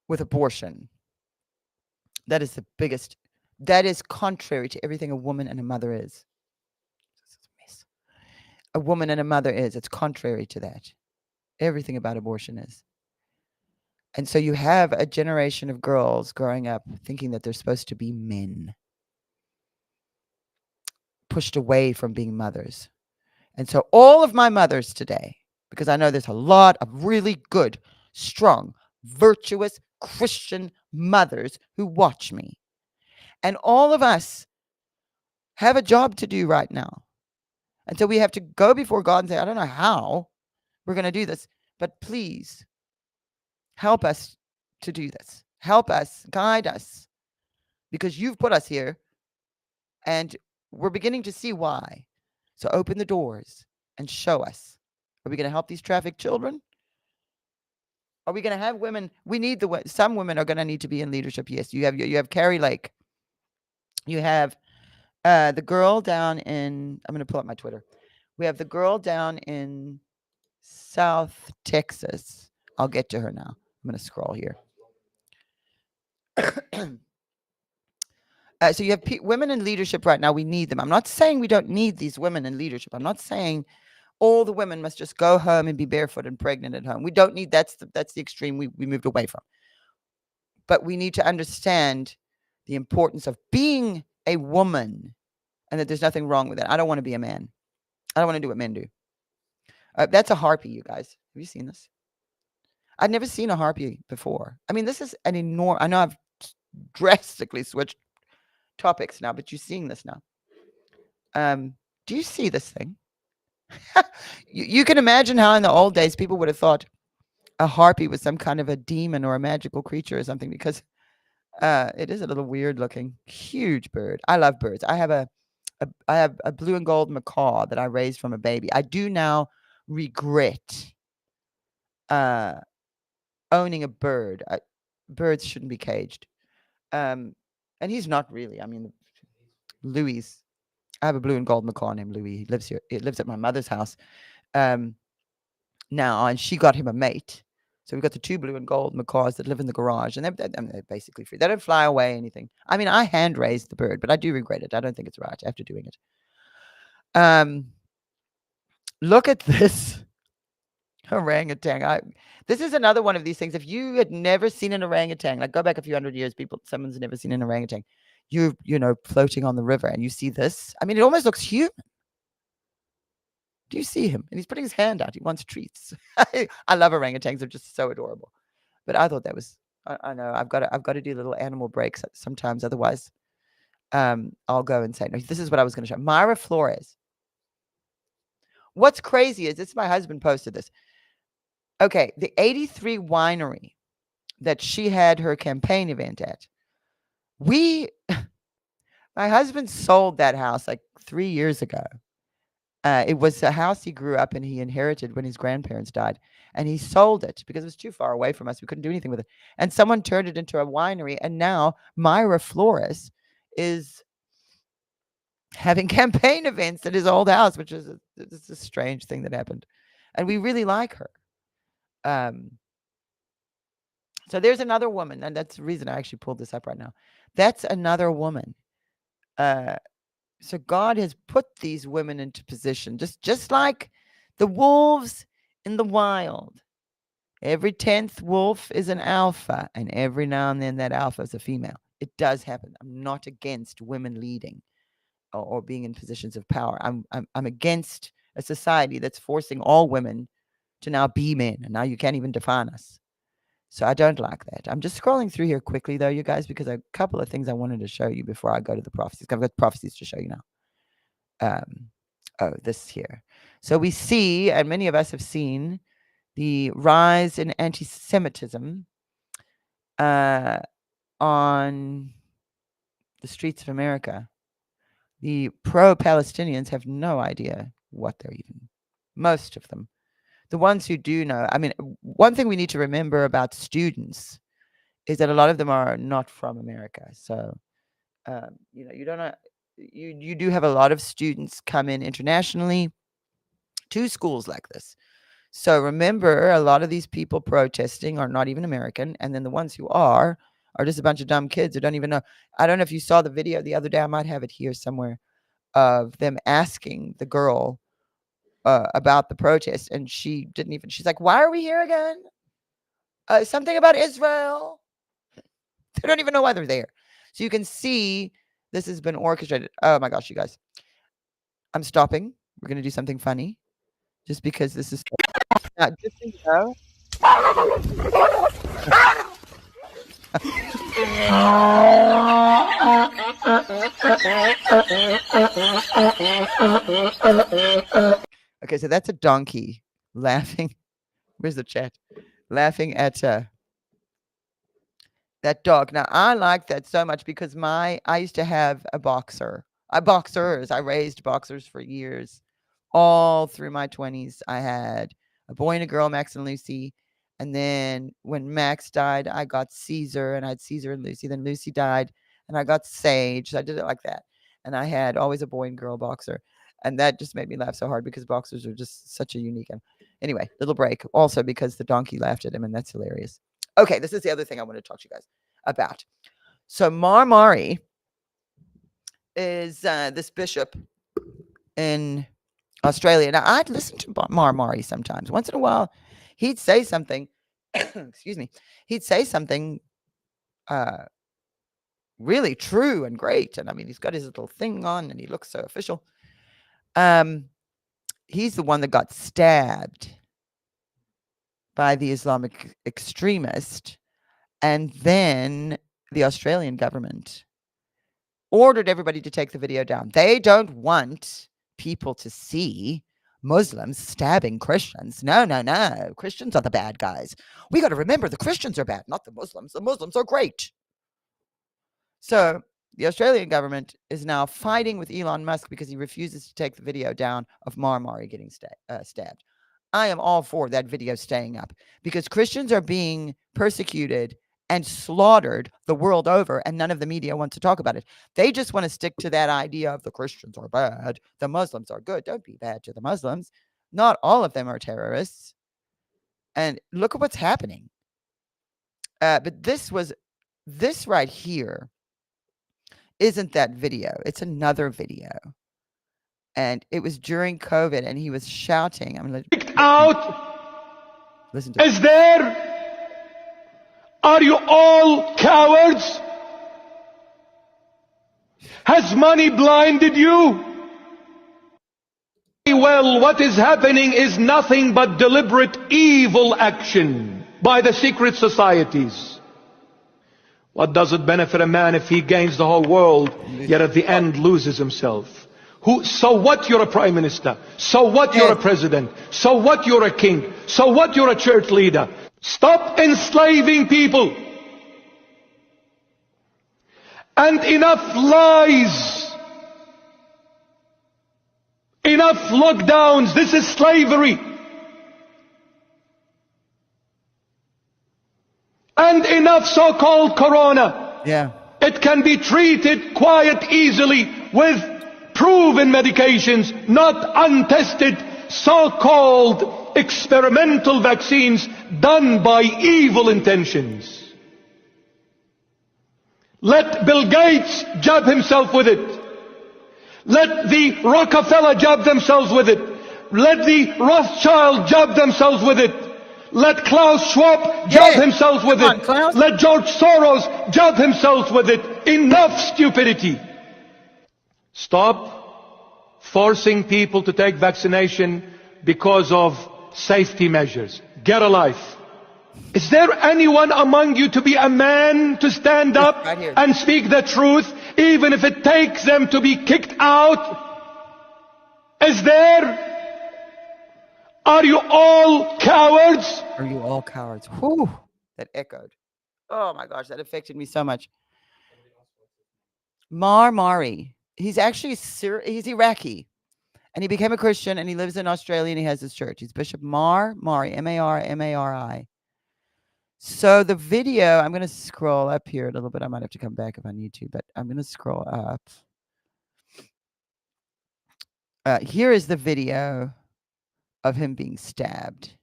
Speaker 2: with abortion. That is the biggest. That is contrary to everything a woman and a mother is. This is a mess. A woman and a mother is. It's contrary to that. Everything about abortion is. And so you have a generation of girls growing up thinking that they're supposed to be men, pushed away from being mothers. And so all of my mothers today, because I know there's a lot of really good, strong, virtuous Christian mothers who watch me. And all of us have a job to do right now. And so we have to go before God and say, I don't know how we're going to do this, but please help us to do this. Help us, guide us, because you've put us here and we're beginning to see why. So open the doors and show us. Are we going to help these trafficked children? Are we going to have women? We need some women are going to need to be in leadership. Yes, you have Carrie Lake. You have the girl down in, I'm going to pull up my Twitter. We have the girl down in South Texas. I'll get to her now. I'm going to scroll here. So you have women in leadership right now. We need them. I'm not saying we don't need these women in leadership. I'm not saying all the women must just go home and be barefoot and pregnant at home. We don't need, that's the extreme we moved away from. But we need to understand the importance of being a woman and that there's nothing wrong with that. I don't want to be a man. I don't want to do what men do. That's a harpy, you guys. Have you seen this? I'd never seen a harpy before. I mean, this is an enormous, I know I've drastically switched topics now, but you're seeing this now. Do you see this thing? You can imagine how in the old days people would have thought a harpy was some kind of a demon or a magical creature or something, because it is a little weird looking, huge bird. I love birds. I have a blue and gold macaw that I raised from a baby. I do now regret owning a bird. Birds shouldn't be caged. And he's not really. I mean, Louis. I have a blue and gold macaw named Louis. He lives here. It lives at my mother's house now, and she got him a mate. So we've got the two blue and gold macaws that live in the garage, and they're basically free. They don't fly away or anything. I mean, I hand raised the bird, but I do regret it. I don't think it's right after doing it. Look at this orangutan. This is another one of these things. If you had never seen an orangutan, like go back a few hundred years, someone's never seen an orangutan. You know, floating on the river and you see this. I mean, it almost looks human. Do you see him? And he's putting his hand out. He wants treats. I love orangutans. They're just so adorable. But I thought that was I know I've got to do little animal breaks sometimes. Otherwise, I'll go insane. No, this is what I was going to show. Myra Flores. What's crazy is this. My husband posted this. Okay, the 83 winery that she had her campaign event at. My husband sold that house like 3 years ago. It was a house he grew up in. He inherited when his grandparents died, and he sold it because it was too far away from us. We couldn't do anything with it. And someone turned it into a winery, and now Myra Flores is having campaign events at his old house, which is a strange thing that happened. And we really like her. So there's another woman, and that's the reason I actually pulled this up right now. That's another woman. So God has put these women into position, just like the wolves in the wild. Every 10th wolf is an alpha, and every now and then that alpha is a female. It does happen. I'm not against women leading or being in positions of power. I'm against a society that's forcing all women to now be men, and now you can't even define us. So I don't like that. I'm just scrolling through here quickly, though, you guys, because a couple of things I wanted to show you before I go to the prophecies. I've got prophecies to show you now. Oh, this here. So we see, and many of us have seen, the rise in anti-Semitism on the streets of America. The pro-Palestinians have no idea what they're even, most of them. The ones who do know, I mean, one thing we need to remember about students is that a lot of them are not from America. So, you don't know, you do have a lot of students come in internationally to schools like this. So remember, a lot of these people protesting are not even American. And then the ones who are just a bunch of dumb kids who don't even know. I don't know if you saw the video the other day. I might have it here somewhere of them asking the girl about the protest, and she didn't even. She's like, "Why are we here again? Something about Israel." They don't even know why they're there. So you can see this has been orchestrated. Oh my gosh, you guys! I'm stopping. We're gonna do something funny, just because this is. Now, just so you know. Okay, so that's a donkey laughing. Where's the chat? Laughing at that dog. Now, I like that so much because I used to have a boxer. I raised boxers for years. All through my 20s, I had a boy and a girl, Max and Lucy. And then when Max died, I got Caesar, and I had Caesar and Lucy. Then Lucy died, and I got Sage. So I did it like that. And I had always a boy and girl boxer. And that just made me laugh so hard because boxers are just such a unique. Anyway, little break. Also because the donkey laughed at him, and that's hilarious. Okay, this is the other thing I want to talk to you guys about. So Marmari is this bishop in Australia. Now, I'd listen to Marmari sometimes. Once in a while, he'd say something. Excuse me. He'd say something really true and great. And I mean, he's got his little thing on, and he looks so official. He's the one that got stabbed by the Islamic extremist, and then the Australian government ordered everybody to take the video down. They don't want people to see Muslims stabbing Christians. No. Christians are the bad guys. We got to remember the Christians are bad, not the Muslims. The Muslims are great. So the Australian government is now fighting with Elon Musk because he refuses to take the video down of Marmari getting stabbed. I am all for that video staying up because Christians are being persecuted and slaughtered the world over, and none of the media wants to talk about it. They just want to stick to that idea of the Christians are bad, the Muslims are good. Don't be bad to the Muslims. Not all of them are terrorists. And look at what's happening. But this right here isn't that video. It's another video. And it was during COVID, and he was shouting. I'm going to
Speaker 4: out.
Speaker 2: Listen to
Speaker 4: Is there? Are you all cowards? Has money blinded you? Well, what is happening is nothing but deliberate evil action by the secret societies. What does it benefit a man if he gains the whole world, yet at the end loses himself? So what you're a prime minister? So what you're a president? So what you're a king? So what you're a church leader? Stop enslaving people. And enough lies. Enough lockdowns. This is slavery. And enough so-called corona.
Speaker 2: Yeah.
Speaker 4: It can be treated quite easily with proven medications, not untested so-called experimental vaccines done by evil intentions. Let Bill Gates jab himself with it. Let the Rockefeller jab themselves with it. Let the Rothschild jab themselves with it. Let Klaus Schwab jab himself with it.
Speaker 2: Klaus.
Speaker 4: Let George Soros jab himself with it. Enough stupidity. Stop forcing people to take vaccination because of safety measures. Get a life. Is there anyone among you to be a man to stand up
Speaker 2: right here.
Speaker 4: and speak the truth, even if it takes them to be kicked out? Is there? Are you all cowards?
Speaker 2: Are you all cowards? Whew, that echoed. Oh my gosh, that affected me so much. Mari. He's actually he's Iraqi. And he became a Christian and he lives in Australia and he has his church. He's Bishop Mari, M-A-R-M-A-R-I. So the video, I'm going to scroll up here a little bit. I might have to come back if I need to, but I'm going to scroll up. Here is the video of him being stabbed.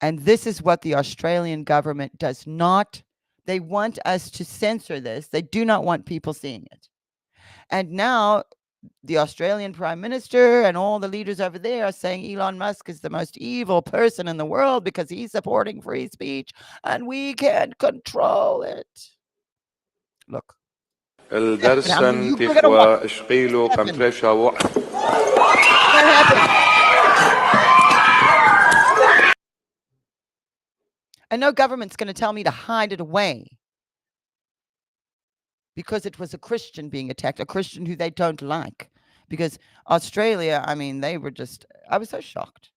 Speaker 2: And this is what the Australian government does not, they want us to censor this. They do not want people seeing it. And now the Australian Prime Minister and all the leaders over there are saying Elon Musk is the most evil person in the world because he's supporting free speech and we can't control it. Look.
Speaker 5: الدرسن تخوى اشقيلو كمترشا
Speaker 2: What happened? And no government's going to tell me to hide it away because it was a Christian being attacked, a Christian who they don't like. Because Australia, I mean, they were just, I was so shocked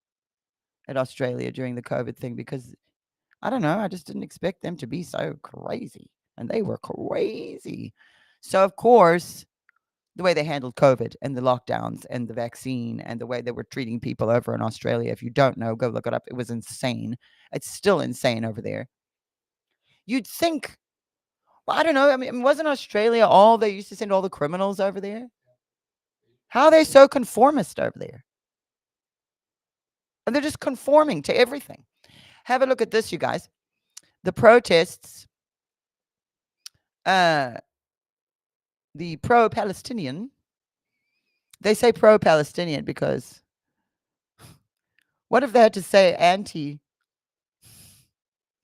Speaker 2: at Australia during the COVID thing because, I don't know, I just didn't expect them to be so crazy. And they were crazy. So, of course, the way they handled COVID and the lockdowns and the vaccine and the way they were treating people over in Australia, if you don't know, go look it up. It was insane. It's still insane over there. You'd think, well, I don't know. I mean, wasn't Australia all they used to send all the criminals over there? How are they so conformist over there? And they're just conforming to everything. Have a look at this, you guys. The protests, the pro-Palestinian, they say pro-Palestinian because what if they had to say anti?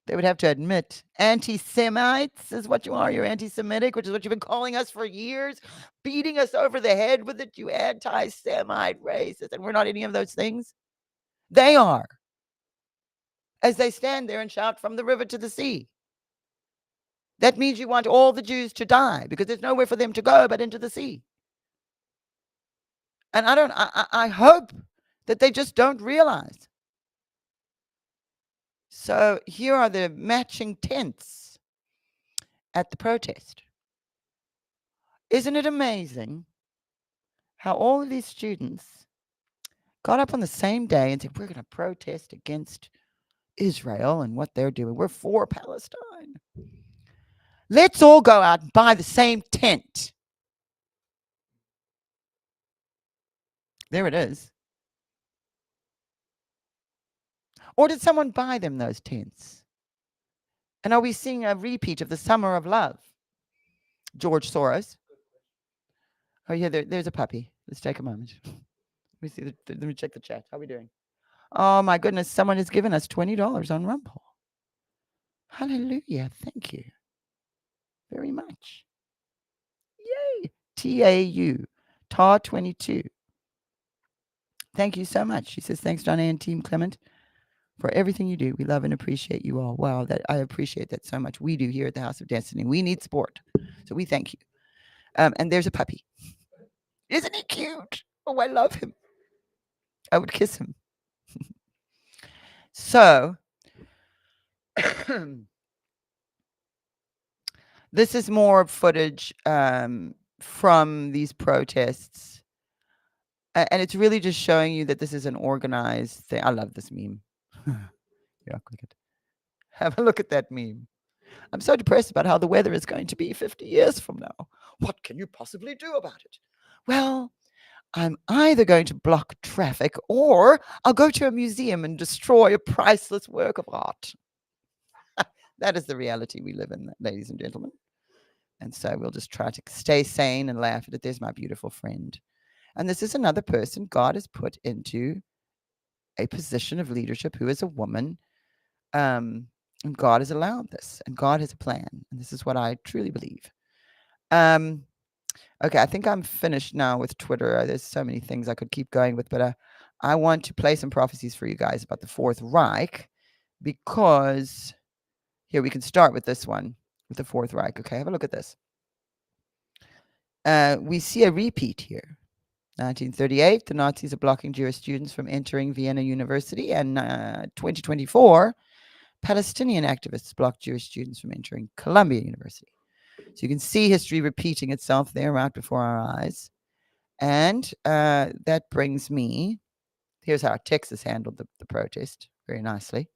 Speaker 2: They would have to admit anti-Semites is what you are. You're anti-Semitic, which is what you've been calling us for years, beating us over the head with it, you anti-Semite racist. And we're not any of those things. They are. As they stand there and shout from the river to the sea. That means you want all the Jews to die because there's nowhere for them to go but into the sea. And I hope that they just don't realize. So here are the matching tents at the protest. Isn't it amazing how all of these students got up on the same day and said, we're going to protest against Israel and what they're doing. We're for Palestine. Let's all go out and buy the same tent. There it is. Or did someone buy them those tents? And are we seeing a repeat of the Summer of Love? George Soros. Oh, yeah, there's a puppy. Let's take a moment. Let me check the chat. How are we doing? Oh, my goodness. Someone has given us $20 on Rumble. Hallelujah. Thank you very much. Yay. TAU. TAR22. Thank you so much. She says, thanks, Donna and Team Clement, for everything you do. We love and appreciate you all. Wow, that I appreciate that so much. We do here at the House of Destiny. We need support. So we thank you. And there's a puppy. Isn't he cute? Oh, I love him. I would kiss him. So, this is more footage from these protests. And it's really just showing you that this is an organized thing. I love this meme. Yeah, have a look at that meme. I'm so depressed about how the weather is going to be 50 years from now. What can you possibly do about it? Well, I'm either going to block traffic or I'll go to a museum and destroy a priceless work of art. That is the reality we live in, ladies and gentlemen. And so we'll just try to stay sane and laugh at it. There's my beautiful friend. And this is another person God has put into a position of leadership who is a woman. And God has allowed this. And God has a plan. And this is what I truly believe. Okay, I think I'm finished now with Twitter. There's so many things I could keep going with. But I want to play some prophecies for you guys about the Fourth Reich. Because here we can start with this one. With the Fourth Reich. Okay, have a look at this. We see a repeat here. 1938, the Nazis are blocking Jewish students from entering Vienna University. And 2024, Palestinian activists block Jewish students from entering Columbia University. So you can see history repeating itself there right before our eyes. And that brings me, here's how Texas handled the protest very nicely.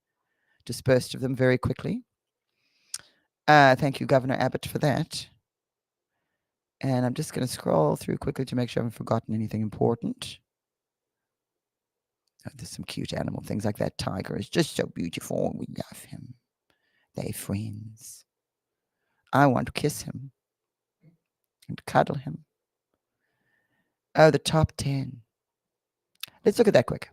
Speaker 2: Dispersed of them very quickly. Thank you, Governor Abbott, for that. And I'm just going to scroll through quickly to make sure I haven't forgotten anything important. Oh, there's some cute animal things like that tiger is just so beautiful. We love him. They're friends. I want to kiss him and cuddle him. Oh, the top 10. Let's look at that quick.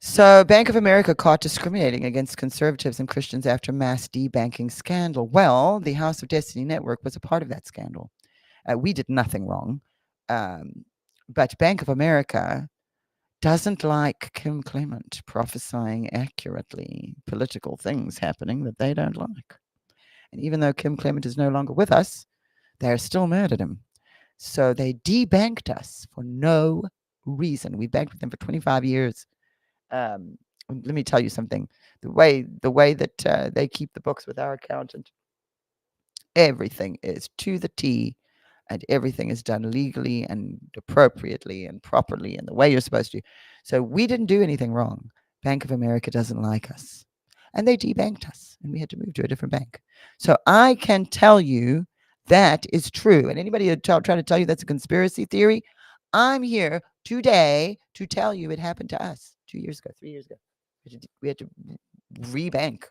Speaker 2: So, Bank of America caught discriminating against conservatives and Christians after mass debanking scandal. Well, the House of Destiny Network was a part of that scandal. We did nothing wrong. But Bank of America doesn't like Kim Clement prophesying accurately political things happening that they don't like. And even though Kim Clement is no longer with us, they're still mad at him. So they debanked us for no reason. We banked with them for 25 years. Let me tell you something. The way that they keep the books with our accountant, everything is to the T, and everything is done legally and appropriately and properly in the way you're supposed to. So we didn't do anything wrong. Bank of America doesn't like us, and they debanked us, and we had to move to a different bank. So I can tell you that is true. And anybody trying to tell you that's a conspiracy theory, I'm here today to tell you it happened to us 2 years ago, 3 years ago. We had to rebank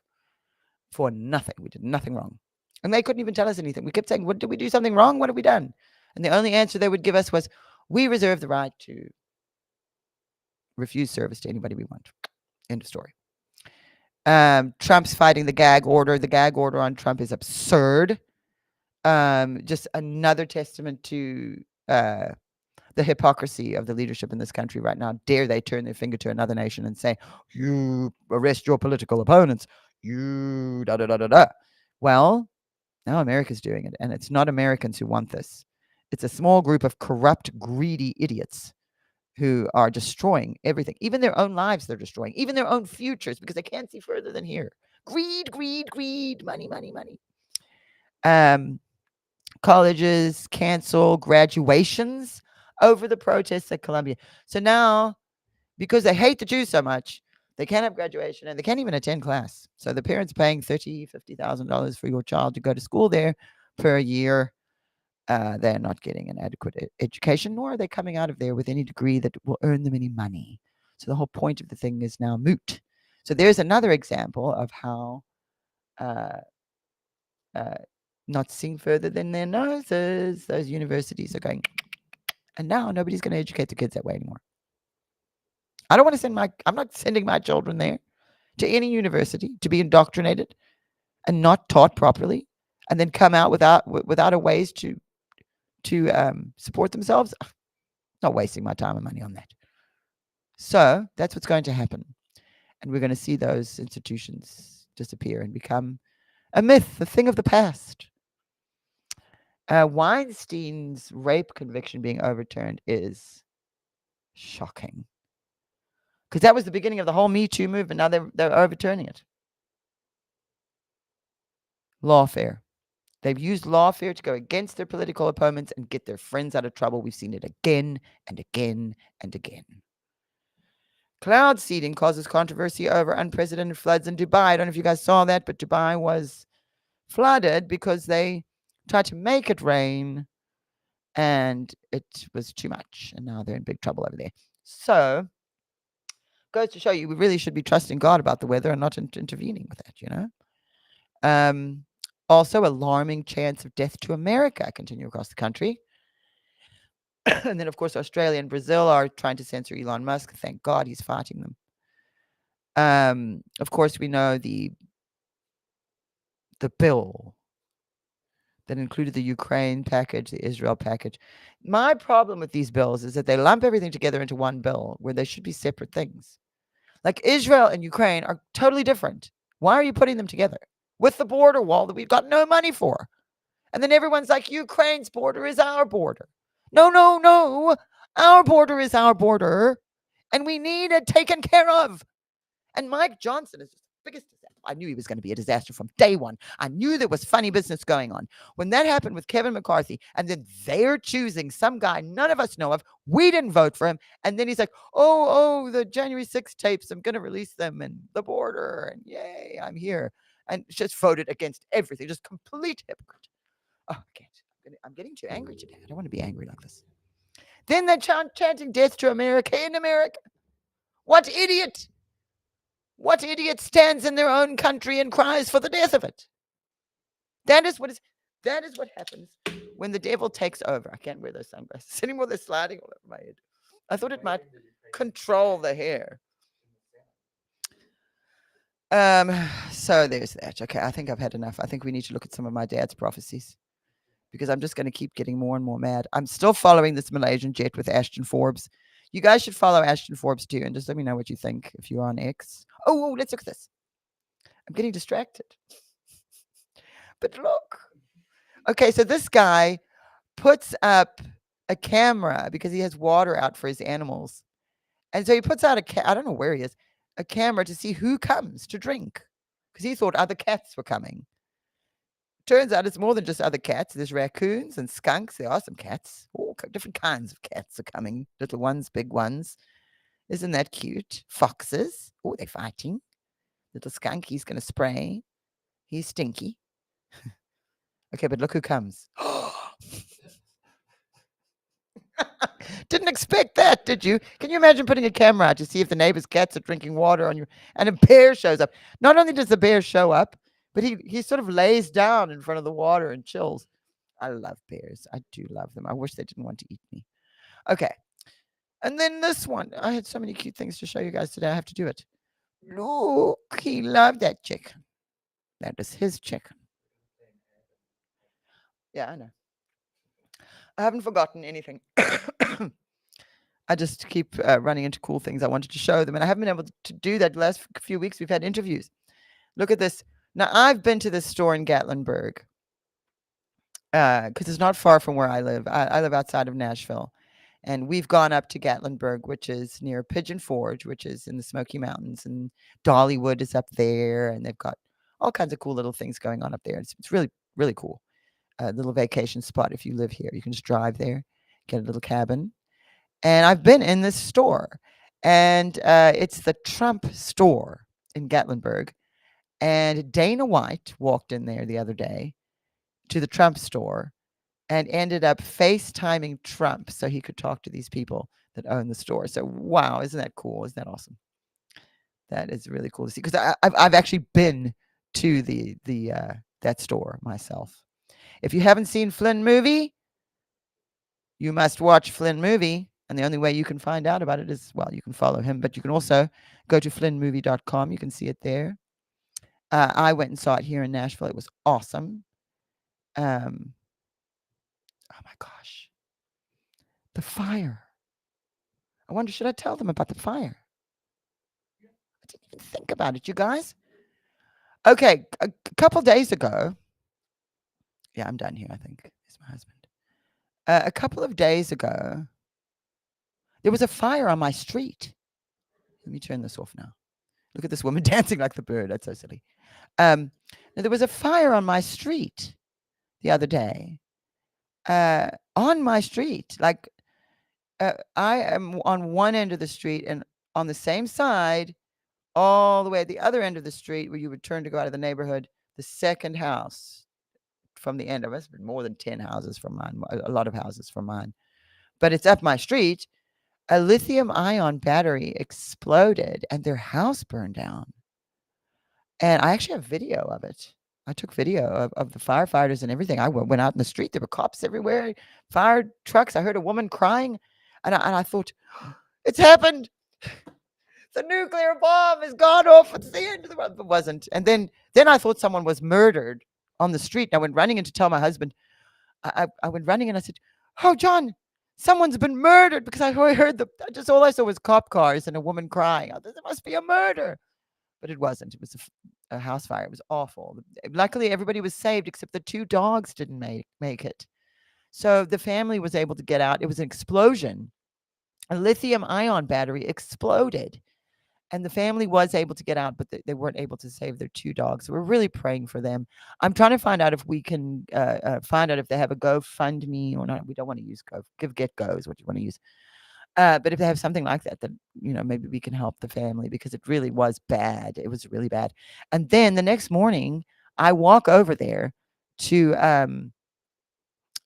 Speaker 2: for nothing. We did nothing wrong. And they couldn't even tell us anything. We kept saying, what did we do something wrong? What have we done? And the only answer they would give us was, we reserve the right to refuse service to anybody we want. End of story. Trump's fighting the gag order. The gag order on Trump is absurd. Just another testament to the hypocrisy of the leadership in this country right now. Dare they turn their finger to another nation and say, you arrest your political opponents. You da-da-da-da-da. Well, now America's doing it. And it's not Americans who want this. It's a small group of corrupt, greedy idiots who are destroying everything. Even their own lives they're destroying. Even their own futures because they can't see further than here. Greed, greed, greed. Money, money, money. Colleges cancel graduations over the protests at Columbia. So now, because they hate the Jews so much, they can't have graduation and they can't even attend class. So the parents paying $30,000, $50,000 for your child to go to school there for a year. They're not getting an adequate education, nor are they coming out of there with any degree that will earn them any money. So the whole point of the thing is now moot. So there's another example of how not seeing further than their noses, those universities are going, and now nobody's going to educate the kids that way anymore. I don't want to I'm not sending my children there to any university to be indoctrinated and not taught properly and then come out without a ways to support themselves. Not wasting my time and money on that. So that's what's going to happen. And we're going to see those institutions disappear and become a myth, a thing of the past. Weinstein's rape conviction being overturned is shocking. Because that was the beginning of the whole Me Too movement. Now they're overturning it. Lawfare. They've used lawfare to go against their political opponents and get their friends out of trouble. We've seen it again and again and again. Cloud seeding causes controversy over unprecedented floods in Dubai. I don't know if you guys saw that, but Dubai was flooded because they tried to make it rain and it was too much. And now they're in big trouble over there. So, goes to show you we really should be trusting God about the weather and not intervening with that, you know. Also, alarming chance of death to America continue across the country. And then, of course, Australia and Brazil are trying to censor Elon Musk. Thank God he's fighting them. Of course, we know the bill that included the Ukraine package, the Israel package. My problem with these bills is that they lump everything together into one bill where they should be separate things. Like Israel and Ukraine are totally different. Why are you putting them together with the border wall that we've got no money for? And then everyone's like, Ukraine's border is our border. No, no, no. Our border is our border. And we need it taken care of. And Mike Johnson is just the biggest disaster. I knew he was going to be a disaster from day one. I knew there was funny business going on. When that happened with Kevin McCarthy, and then they're choosing some guy none of us know of, we didn't vote for him. And then he's like, oh, the January 6th tapes, I'm going to release them, and the border, and yay, I'm here. And just voted against everything. Just complete hypocrite. Oh, I can't. I'm getting too angry today. I don't want to be angry like this. Then they're chanting death to America in America. What idiot? What idiot stands in their own country and cries for the death of it? That is what happens when the devil takes over. I can't wear those sunglasses anymore. They're sliding all over my head. I thought it might control the hair. So there's that. Okay, I think I've had enough. I think we need to look at some of my dad's prophecies, because I'm just going to keep getting more and more mad. I'm still following this Malaysian jet with Ashton Forbes. You guys should follow Ashton Forbes too, and just let me know what you think if you're on X. Oh, let's look at this. I'm getting distracted. But look. Okay, so this guy puts up a camera because he has water out for his animals. And so he puts out I don't know where he is, a camera to see who comes to drink, because he thought other cats were coming. Turns out it's more than just other cats. There's raccoons and skunks. There are some cats. All different kinds of cats are coming. Little ones, big ones. Isn't that cute? Foxes. Oh, they're fighting. Little skunk, he's going to spray. He's stinky. Okay, but look who comes. Didn't expect that, did you? Can you imagine putting a camera out to see if the neighbor's cats are drinking water on you, and a bear shows up? Not only does the bear show up, but he sort of lays down in front of the water and chills. I love bears. I do love them. I wish they didn't want to eat me. Okay. And then this one. I had so many cute things to show you guys today. I have to do it. Look, he loved that chicken. That is his chicken. Yeah, I know. I haven't forgotten anything. I just keep running into cool things I wanted to show them, and I haven't been able to do that the last few weeks. We've had interviews. Look at this. Now, I've been to this store in Gatlinburg because it's not far from where I live. I live outside of Nashville, and we've gone up to Gatlinburg, which is near Pigeon Forge, which is in the Smoky Mountains, and Dollywood is up there, and they've got all kinds of cool little things going on up there. It's really, really cool. A little vacation spot if you live here. You can just drive there, get a little cabin. And I've been in this store, and it's the Trump store in Gatlinburg. And Dana White walked in there the other day to the Trump store and ended up FaceTiming Trump so he could talk to these people that own the store. So, wow, isn't that cool? Isn't that awesome? That is really cool to see, because I've actually been to that store myself. If you haven't seen Flynn Movie, you must watch Flynn Movie. And the only way you can find out about it is, well, you can follow him, but you can also go to flynnmovie.com. You can see it there. I went and saw it here in Nashville. It was awesome. Oh my gosh. The fire. I wonder, should I tell them about the fire? I didn't even think about it, you guys. Okay, a couple days ago. Yeah, I'm done here, I think. It's my husband. A couple of days ago, there was a fire on my street. Let me turn this off now. Look at this woman dancing like the bird. That's so silly. Now there was a fire on my street the other day. On my street. Like, I am on one end of the street, and on the same side, all the way at the other end of the street where you would turn to go out of the neighborhood, the second house from the end of us, more than 10 houses from mine, a lot of houses from mine. But it's up my street. A lithium ion battery exploded and their house burned down. And I actually have video of it. I took video of the firefighters and everything. I went out in the street. There were cops everywhere, fire trucks. I heard a woman crying. And I thought, it's happened. The nuclear bomb has gone off. It's the end of the world. It wasn't. And then I thought someone was murdered on the street. And I went running in to tell my husband. I went running and I said, oh, John, someone's been murdered, because I heard all I saw was cop cars and a woman crying. I thought, there must be a murder. But it wasn't. It was a house fire. It was awful. Luckily, everybody was saved except the 2 dogs didn't make it. So the family was able to get out. It was an explosion. A lithium ion battery exploded. And the family was able to get out, but they weren't able to save their 2 dogs. So we're really praying for them. I'm trying to find out if we can find out if they have a GoFundMe or not. We don't want to use GetGo is what you want to use. But if they have something like that, then, maybe we can help the family, because it really was bad. It was really bad. And then the next morning, I walk over there to,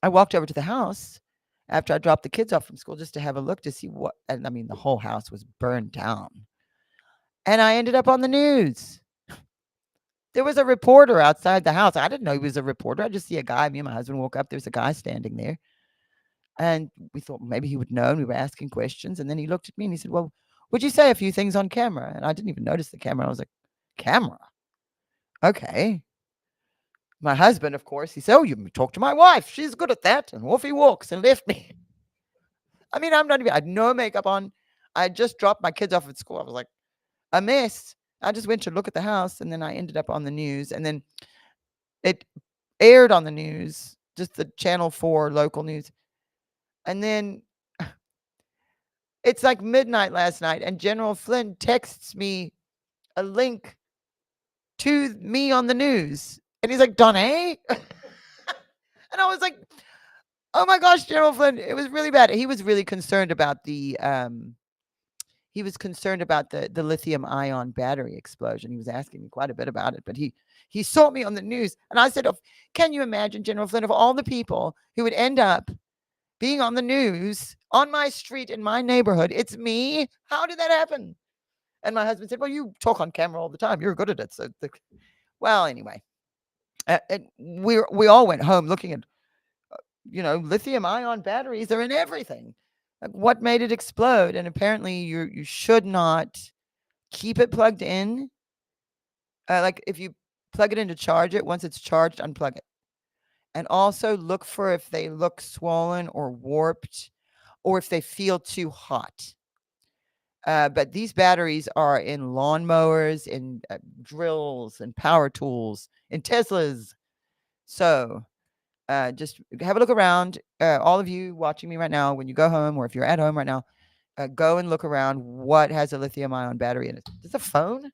Speaker 2: I walked over to the house after I dropped the kids off from school just to have a look to see what, and I mean, the whole house was burned down. And I ended up on the news. There was a reporter outside the house. I didn't know he was a reporter. I just see a guy. Me and my husband woke up. There was a guy standing there. And we thought maybe he would know. And we were asking questions. And then he looked at me and he said, well, would you say a few things on camera? And I didn't even notice the camera. I was like, camera? Okay. My husband, of course, he said, oh, you talk to my wife. She's good at that. And off he walks and left me. I mean, I had no makeup on. I just dropped my kids off at school. I was like, a mess. I just went to look at the house, and then I ended up on the news, and then it aired on the news, just the Channel 4 local news. And then it's like midnight last night, and General Flynn texts me a link to me on the news. And he's like, Donna? And I was like, oh my gosh, General Flynn, it was really bad. He was really concerned about the lithium ion battery explosion. He was asking me quite a bit about it, but he saw me on the news, and I said, oh, can you imagine, General Flynn, of all the people who would end up being on the news on my street in my neighborhood? It's me. How did that happen? And my husband said, well, you talk on camera all the time. You're good at it. So, well, anyway, we all went home looking at, lithium ion batteries are in everything. Like, what made it explode? And apparently you should not keep it plugged in. Like, if you plug it in to charge it, once it's charged, unplug it. And also look for if they look swollen or warped, or if they feel too hot. But these batteries are in lawnmowers, in drills, and power tools, in Teslas. So just have a look around. All of you watching me right now, when you go home, or if you're at home right now, go and look around what has a lithium ion battery in it. Is the phone?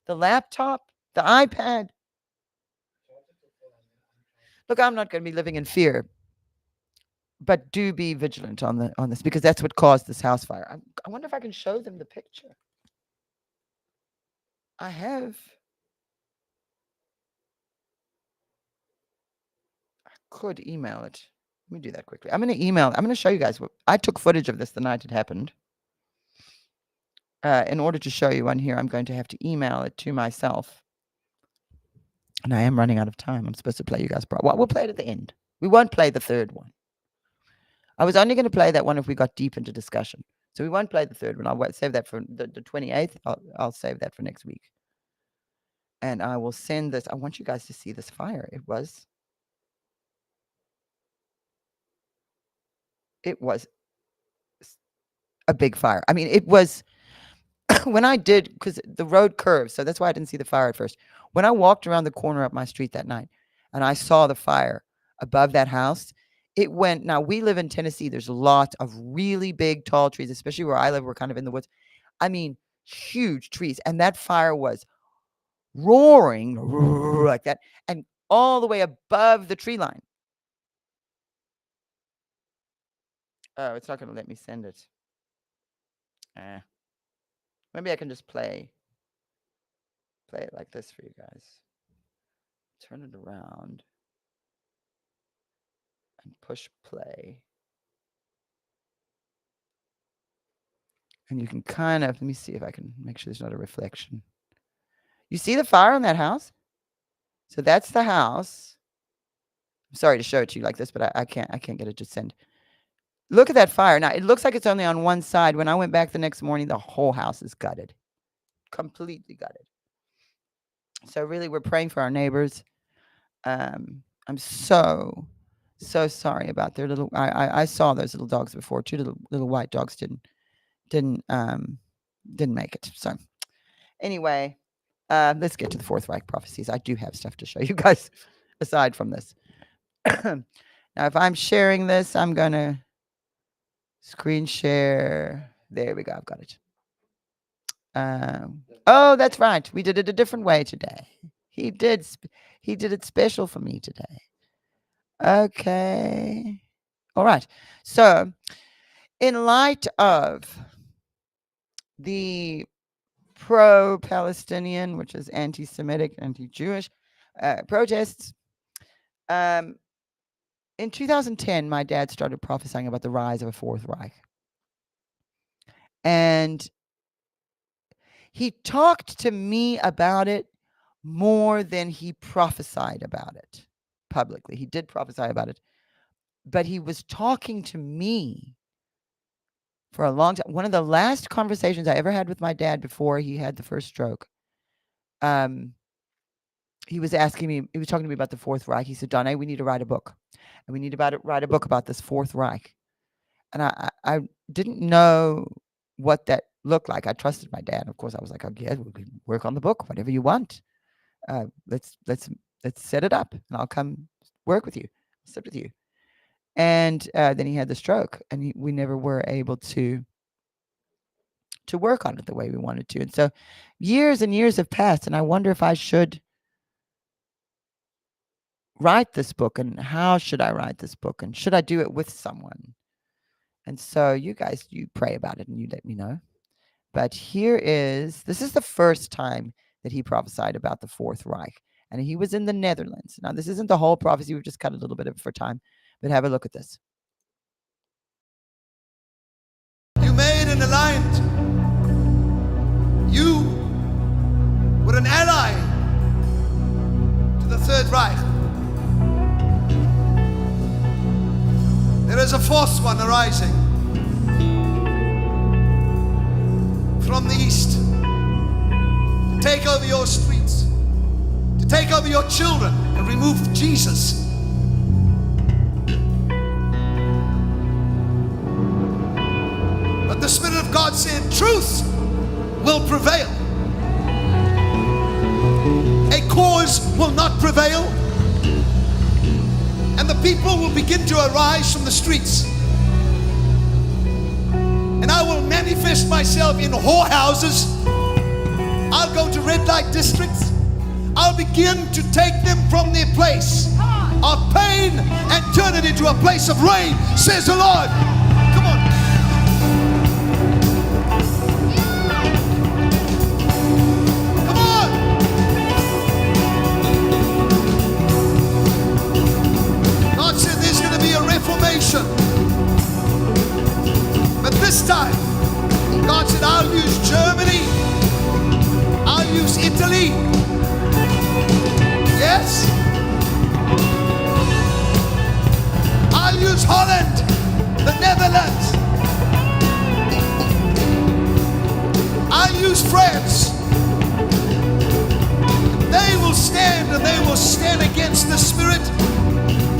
Speaker 2: The laptop? The iPad? Look, I'm not going to be living in fear, but do be vigilant on this, because that's what caused this house fire. I wonder if I can show them the picture. I could email it. Let me do that quickly. I'm going to show you guys. I took footage of this the night it happened. In order to show you on here, I'm going to have to email it to myself. And I am running out of time. I'm supposed to play you guys. Well, we'll play it at the end. We won't play the third one. I was only going to play that one if we got deep into discussion. So we won't play the third one. I'll save that for the 28th. I'll save that for next week. And I will send this. I want you guys to see this fire. It was a big fire. I mean, it was when I did, because the road curves, so that's why I didn't see the fire at first. When I walked around the corner up my street that night and I saw the fire above that house, it went. Now, we live in Tennessee. There's lots of really big, tall trees, especially where I live. We're kind of in the woods. I mean, huge trees. And that fire was roaring like that and all the way above the tree line. Oh, it's not going to let me send it. Maybe I can just play it like this for you guys. Turn it around and push play. And you can kind of, let me see if I can make sure there's not a reflection. You see the fire on that house? So that's the house. I'm sorry to show it to you like this, but I can't get it to send. Look at that fire. Now, it looks like it's only on one side. When I went back the next morning, the whole house is gutted. Completely gutted. So really, we're praying for our neighbors. I'm so sorry about their little. I saw those little dogs before. Two little white dogs didn't make it. So anyway, let's get to the Fourth Reich prophecies. I do have stuff to show you guys aside from this. Now, if I'm sharing this, I'm gonna screen share. There we go. I've got it. Oh, that's right. We did it a different way today. He did it special for me today. Okay. All right. So, in light of the pro-Palestinian, which is anti-Semitic, anti-Jewish protests, in 2010, my dad started prophesying about the rise of a Fourth Reich. And he talked to me about it more than he prophesied about it publicly. He did prophesy about it, but he was talking to me for a long time. One of the last conversations I ever had with my dad before he had the first stroke, he was talking to me about the Fourth Reich. He said, Donna, we need to write a book. And we need to write a book about this Fourth Reich. And I didn't know what that looked like. I trusted my dad. Of course, I was like, okay, we can work on the book, whatever you want. Let's set it up and I'll come work with you, sit with you. And then he had the stroke and we never were able to work on it the way we wanted to. And so years and years have passed and I wonder if I should write this book and how should I write this book and should I do it with someone? And so you guys, you pray about it and you let me know. But this is the first time that he prophesied about the Fourth Reich. And he was in the Netherlands. Now, this isn't the whole prophecy. We've just cut a little bit of it for time. But have a look at this.
Speaker 6: You made an alliance. You were an ally to the Third Reich. There is a fourth one arising from the east to take over your streets, to take over your children and remove Jesus. But the Spirit of God said, truth will prevail. A cause will not prevail. And the people will begin to arise from the streets. And I will manifest myself in whorehouses. I'll go to red light districts. I'll begin to take them from their place of pain and turn it into a place of rain, says the Lord. Come on. Come on. God said there's going to be a reformation. But this time, God said, I'll use Germany. I'll use Italy. Yes. I'll use Holland, the Netherlands. I'll use France. They will stand and they will stand against the Spirit.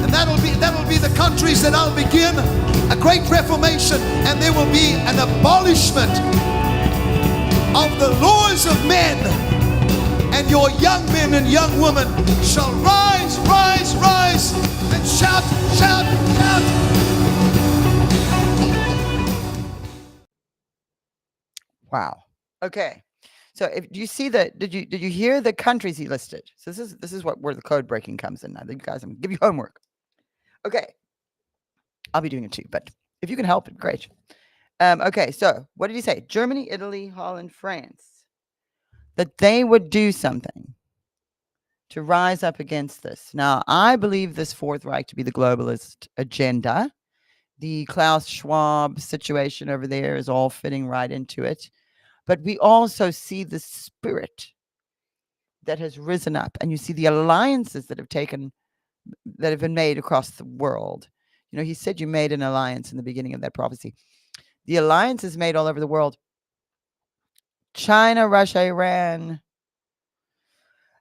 Speaker 6: And that'll be the countries that I'll begin a great reformation, and there will be an abolishment of the lures of men, and your young men and young women shall rise, rise, rise, and shout, shout, shout.
Speaker 2: Wow. Okay. So if do you see the did you hear the countries he listed? So this is where the code breaking comes in now. You guys, I'm gonna give you homework. Okay. I'll be doing it too, but if you can help it, great. Okay, so what did he say? Germany, Italy, Holland, France. That they would do something to rise up against this. Now, I believe this Fourth Reich to be the globalist agenda. The Klaus Schwab situation over there is all fitting right into it. But we also see the spirit that has risen up, and you see the alliances that have been made across the world. You know, he said you made an alliance in the beginning of that prophecy. The alliances made all over the world. China, Russia, Iran.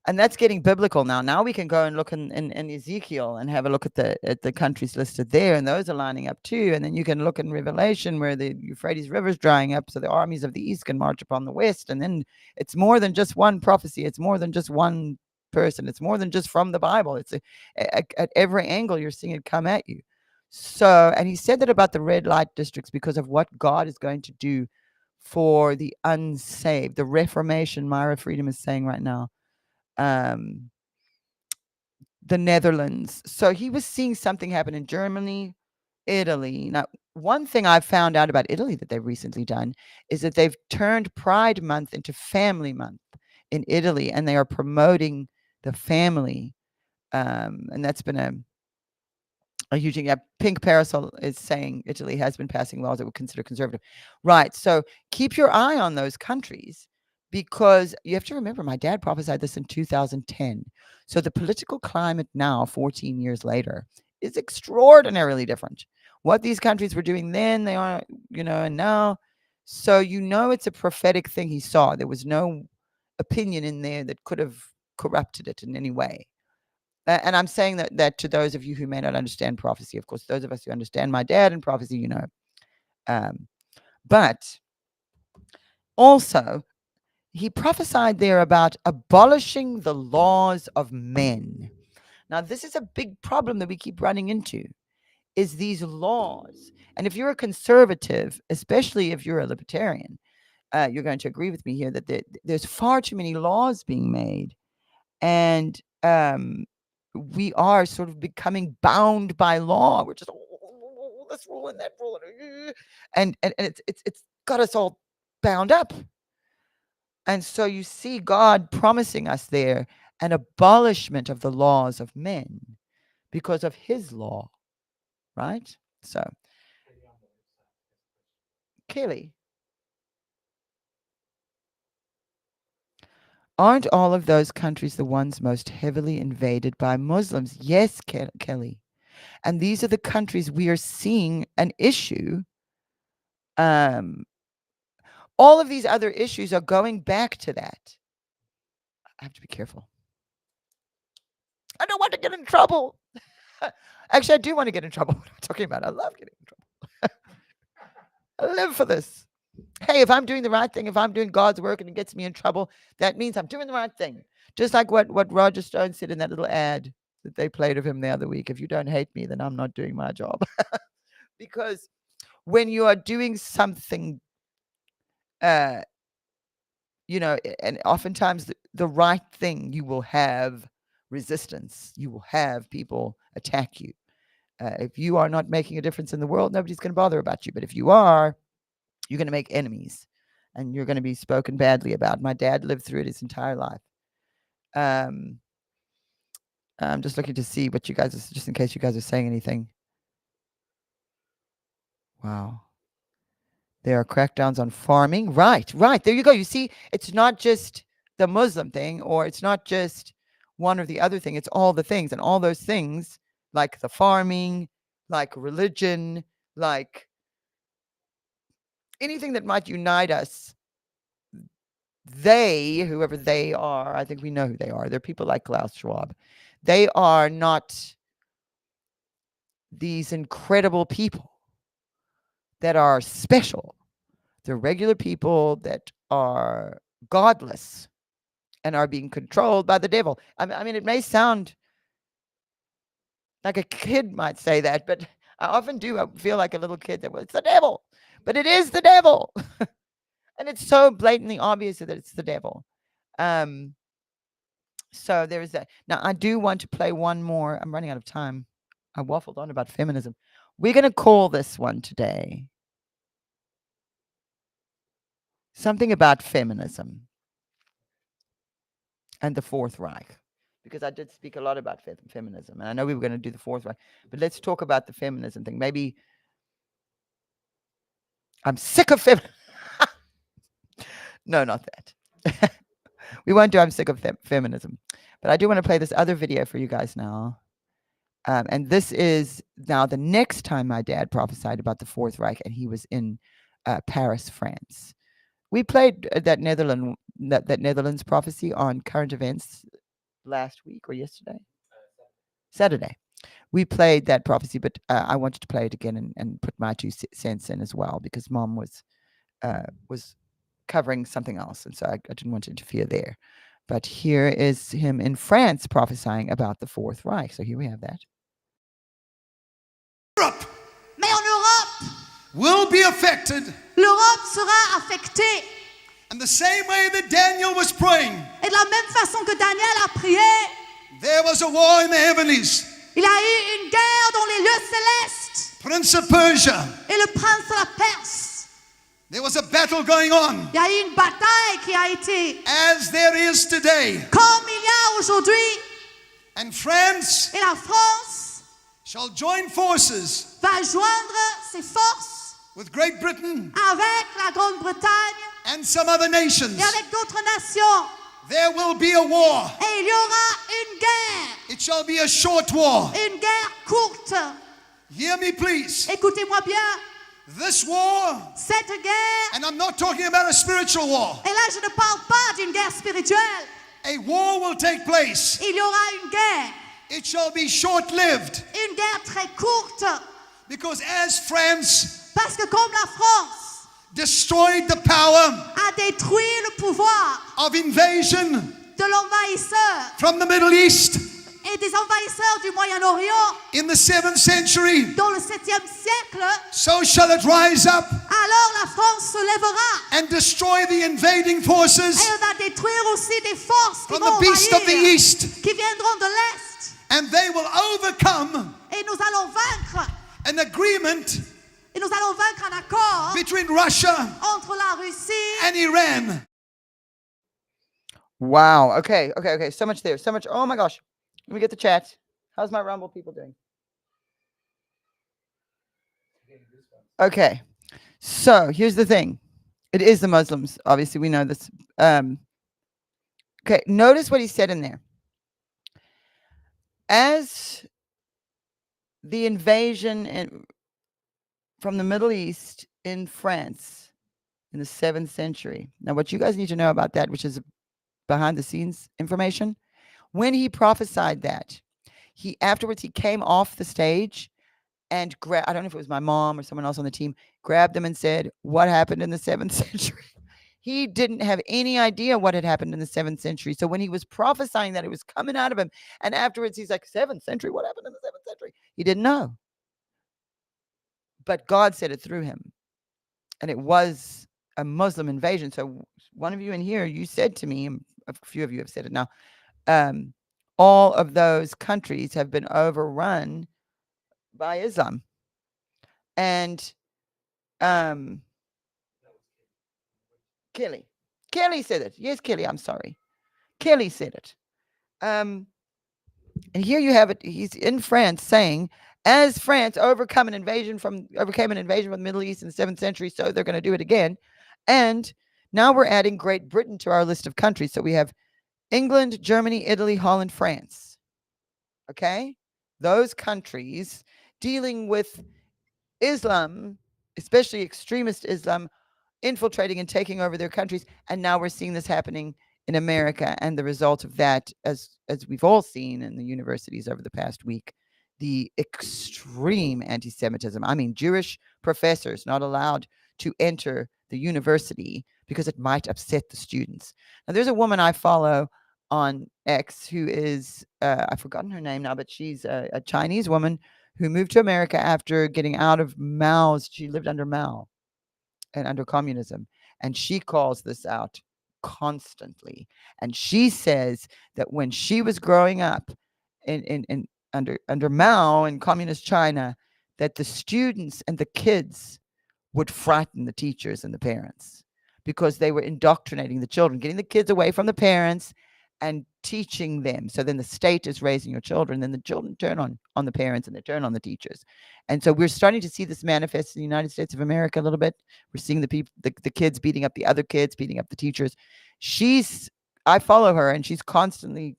Speaker 2: And that's getting biblical now. Now we can go and look in Ezekiel and have a look at the countries listed there, and those are lining up too. And then you can look in Revelation where the Euphrates River is drying up, so the armies of the east can march upon the west. And then it's more than just one prophecy. It's more than just one person. It's more than just from the Bible. It's at every angle you're seeing it come at you. So, and he said that about the red light districts because of what God is going to do for the unsaved. The Reformation, Myra Freedom is saying right now. The Netherlands. So he was seeing something happen in Germany, Italy. Now, one thing I've found out about Italy that they've recently done is that they've turned Pride Month into Family Month in Italy, and they are promoting the family. And that's been a huge thing. Yeah, Pink Parasol is saying Italy has been passing laws that would consider conservative. Right. So keep your eye on those countries, because you have to remember, my dad prophesied this in 2010. So the political climate now, 14 years later, is extraordinarily different. What these countries were doing then, they are, and now. So it's a prophetic thing he saw. There was no opinion in there that could have corrupted it in any way. And I'm saying that to those of you who may not understand prophecy. Of course, those of us who understand my dad and prophecy, but also, he prophesied there about abolishing the laws of men. Now, this is a big problem that we keep running into, is these laws. And if you're a conservative, especially if you're a libertarian, you're going to agree with me here that there's far too many laws being made. And we are sort of becoming bound by law. We're just, this rule and that rule. And it's got us all bound up. And so you see God promising us there an abolishment of the laws of men because of his law, right? So, Kelly, aren't all of those countries the ones most heavily invaded by Muslims? Yes, Kelly. And these are the countries we are seeing an issue. All of these other issues are going back to that. I have to be careful. I don't want to get in trouble. Actually, I do want to get in trouble. What am I talking about? I love getting in trouble. I live for this. Hey, if I'm doing the right thing, if I'm doing God's work and it gets me in trouble, that means I'm doing the right thing. Just like what Roger Stone said in that little ad that they played of him the other week. If you don't hate me, then I'm not doing my job. Because when you are doing something, and oftentimes the right thing, you will have resistance. You will have people attack you. If you are not making a difference in the world, nobody's going to bother about you. But if you are, you're going to make enemies, and you're going to be spoken badly about. My dad lived through it his entire life. I'm just looking to see what you guys, just in case you guys are saying anything. Wow. There are crackdowns on farming. Right. There you go. You see, it's not just the Muslim thing, or it's not just one or the other thing. It's all the things, and all those things, like the farming, like religion, like anything that might unite us. They, whoever they are, I think we know who they are. They're people like Klaus Schwab. They are not these incredible people that are special. They're regular people that are godless and are being controlled by the devil. I mean, it may sound like a kid might say that, but I often do. I feel like a little kid that, well, it's the devil, but it is the devil. And it's so blatantly obvious that it's the devil. So there is that. Now, I do want to play one more. I'm running out of time. I waffled on about feminism. We're going to call this one today something about feminism and the Fourth Reich, because I did speak a lot about feminism, and I know we were going to do the Fourth Reich, but let's talk about the feminism thing. Maybe I'm sick of feminism. No, not that. We won't do I'm sick of feminism. But I do want to play this other video for you guys now. And this is now the next time my dad prophesied about the Fourth Reich, and he was in Paris, France. We played that Netherlands prophecy on current events last week or yesterday? Saturday. We played that prophecy, but I wanted to play it again and put my 2 cents in as well, because Mom was covering something else, and so I didn't want to interfere there. But here is him in France prophesying about the Fourth Reich. So here we have that.
Speaker 6: Europe
Speaker 7: Mais en Europe,
Speaker 6: will be affected
Speaker 7: l'Europe sera affectée.
Speaker 6: in the same way that Daniel was praying.
Speaker 7: Et de la même façon que Daniel a prié,
Speaker 6: There was a war in the heavenlies.
Speaker 7: il y a eu une guerre dans les lieux célestes.
Speaker 6: Prince of Persia.
Speaker 7: Et le prince de la Perse,
Speaker 6: There was a battle going on,
Speaker 7: il y a eu une bataille qui a été,
Speaker 6: as there is today.
Speaker 7: comme il y a aujourd'hui.
Speaker 6: And France
Speaker 7: Et la France
Speaker 6: shall join forces
Speaker 7: va joindre ses forces
Speaker 6: with Great Britain
Speaker 7: avec la Grande-Bretagne
Speaker 6: and some other nations.
Speaker 7: et avec d'autres nations.
Speaker 6: There will be a war.
Speaker 7: Et il y aura une guerre,
Speaker 6: It shall be a short war.
Speaker 7: une guerre courte.
Speaker 6: Hear me, please.
Speaker 7: Écoutez-moi bien,
Speaker 6: This war,
Speaker 7: cette guerre,
Speaker 6: and I'm not talking about a spiritual war,
Speaker 7: et là je ne parle pas d'une guerre spirituelle,
Speaker 6: a war will take place.
Speaker 7: il y aura une guerre,
Speaker 6: It shall be short-lived,
Speaker 7: une guerre très courte,
Speaker 6: because as France
Speaker 7: parce que comme la France
Speaker 6: destroyed the power
Speaker 7: a détruit le pouvoir
Speaker 6: of invasion
Speaker 7: de l'envahisseur
Speaker 6: from the Middle East
Speaker 7: et des envahisseurs du Moyen-Orient
Speaker 6: in the 7th century,
Speaker 7: dans le 7e siècle,
Speaker 6: so shall it rise up
Speaker 7: alors la France se lèvera
Speaker 6: and destroy the invading forces
Speaker 7: et elle va détruire aussi des forces qui
Speaker 6: from
Speaker 7: vont
Speaker 6: the beast of the
Speaker 7: envahir,
Speaker 6: east,
Speaker 7: qui viendront de l'Est,
Speaker 6: and they will overcome
Speaker 7: et nous allons vaincre,
Speaker 6: an agreement
Speaker 7: et nous allons vaincre un accord
Speaker 6: between Russia
Speaker 7: entre la Russie.
Speaker 6: and Iran.
Speaker 2: Wow. Okay. So much there. So much. Oh my gosh. Let me get the chat. How's my Rumble people doing? Okay. So here's the thing. It is the Muslims. Obviously, we know this. Okay. Notice what he said in there. As the invasion from the Middle East in France in the 7th century. Now, what you guys need to know about that, which is behind the scenes information, when he prophesied that, he came off the stage and I don't know if it was my mom or someone else on the team, grabbed him and said, "What happened in the 7th century?" He didn't have any idea what had happened in the 7th century. So when he was prophesying that, it was coming out of him. And afterwards, he's like, 7th century? What happened in the 7th century? He didn't know. But God said it through him. And it was a Muslim invasion. So one of you in here, you said to me, and a few of you have said it now, all of those countries have been overrun by Islam. And Kelly said it. Yes, Kelly, I'm sorry. Kelly said it. And here you have it. He's in France saying, as France overcame an invasion from the Middle East in the 7th century, so they're going to do it again. And now we're adding Great Britain to our list of countries. So we have England, Germany, Italy, Holland, France. Okay? Those countries dealing with Islam, especially extremist Islam, infiltrating and taking over their countries. And now we're seeing this happening in America. And the result of that, as we've all seen in the universities over the past week, the extreme anti-Semitism. I mean, Jewish professors not allowed to enter the university because it might upset the students. Now, there's a woman I follow on X who is, I've forgotten her name now, but she's a Chinese woman who moved to America after getting out of Mao's. She lived under Mao and under communism. And she calls this out constantly. And she says that when she was growing up in under Mao in communist China, that the students and the kids would frighten the teachers and the parents because they were indoctrinating the children, getting the kids away from the parents and teaching them. So then the state is raising your children, then the children turn on the parents and they turn on the teachers. And so we're starting to see this manifest in the United States of America a little bit. We're seeing the kids beating up the other kids, beating up the teachers. I follow her and she's constantly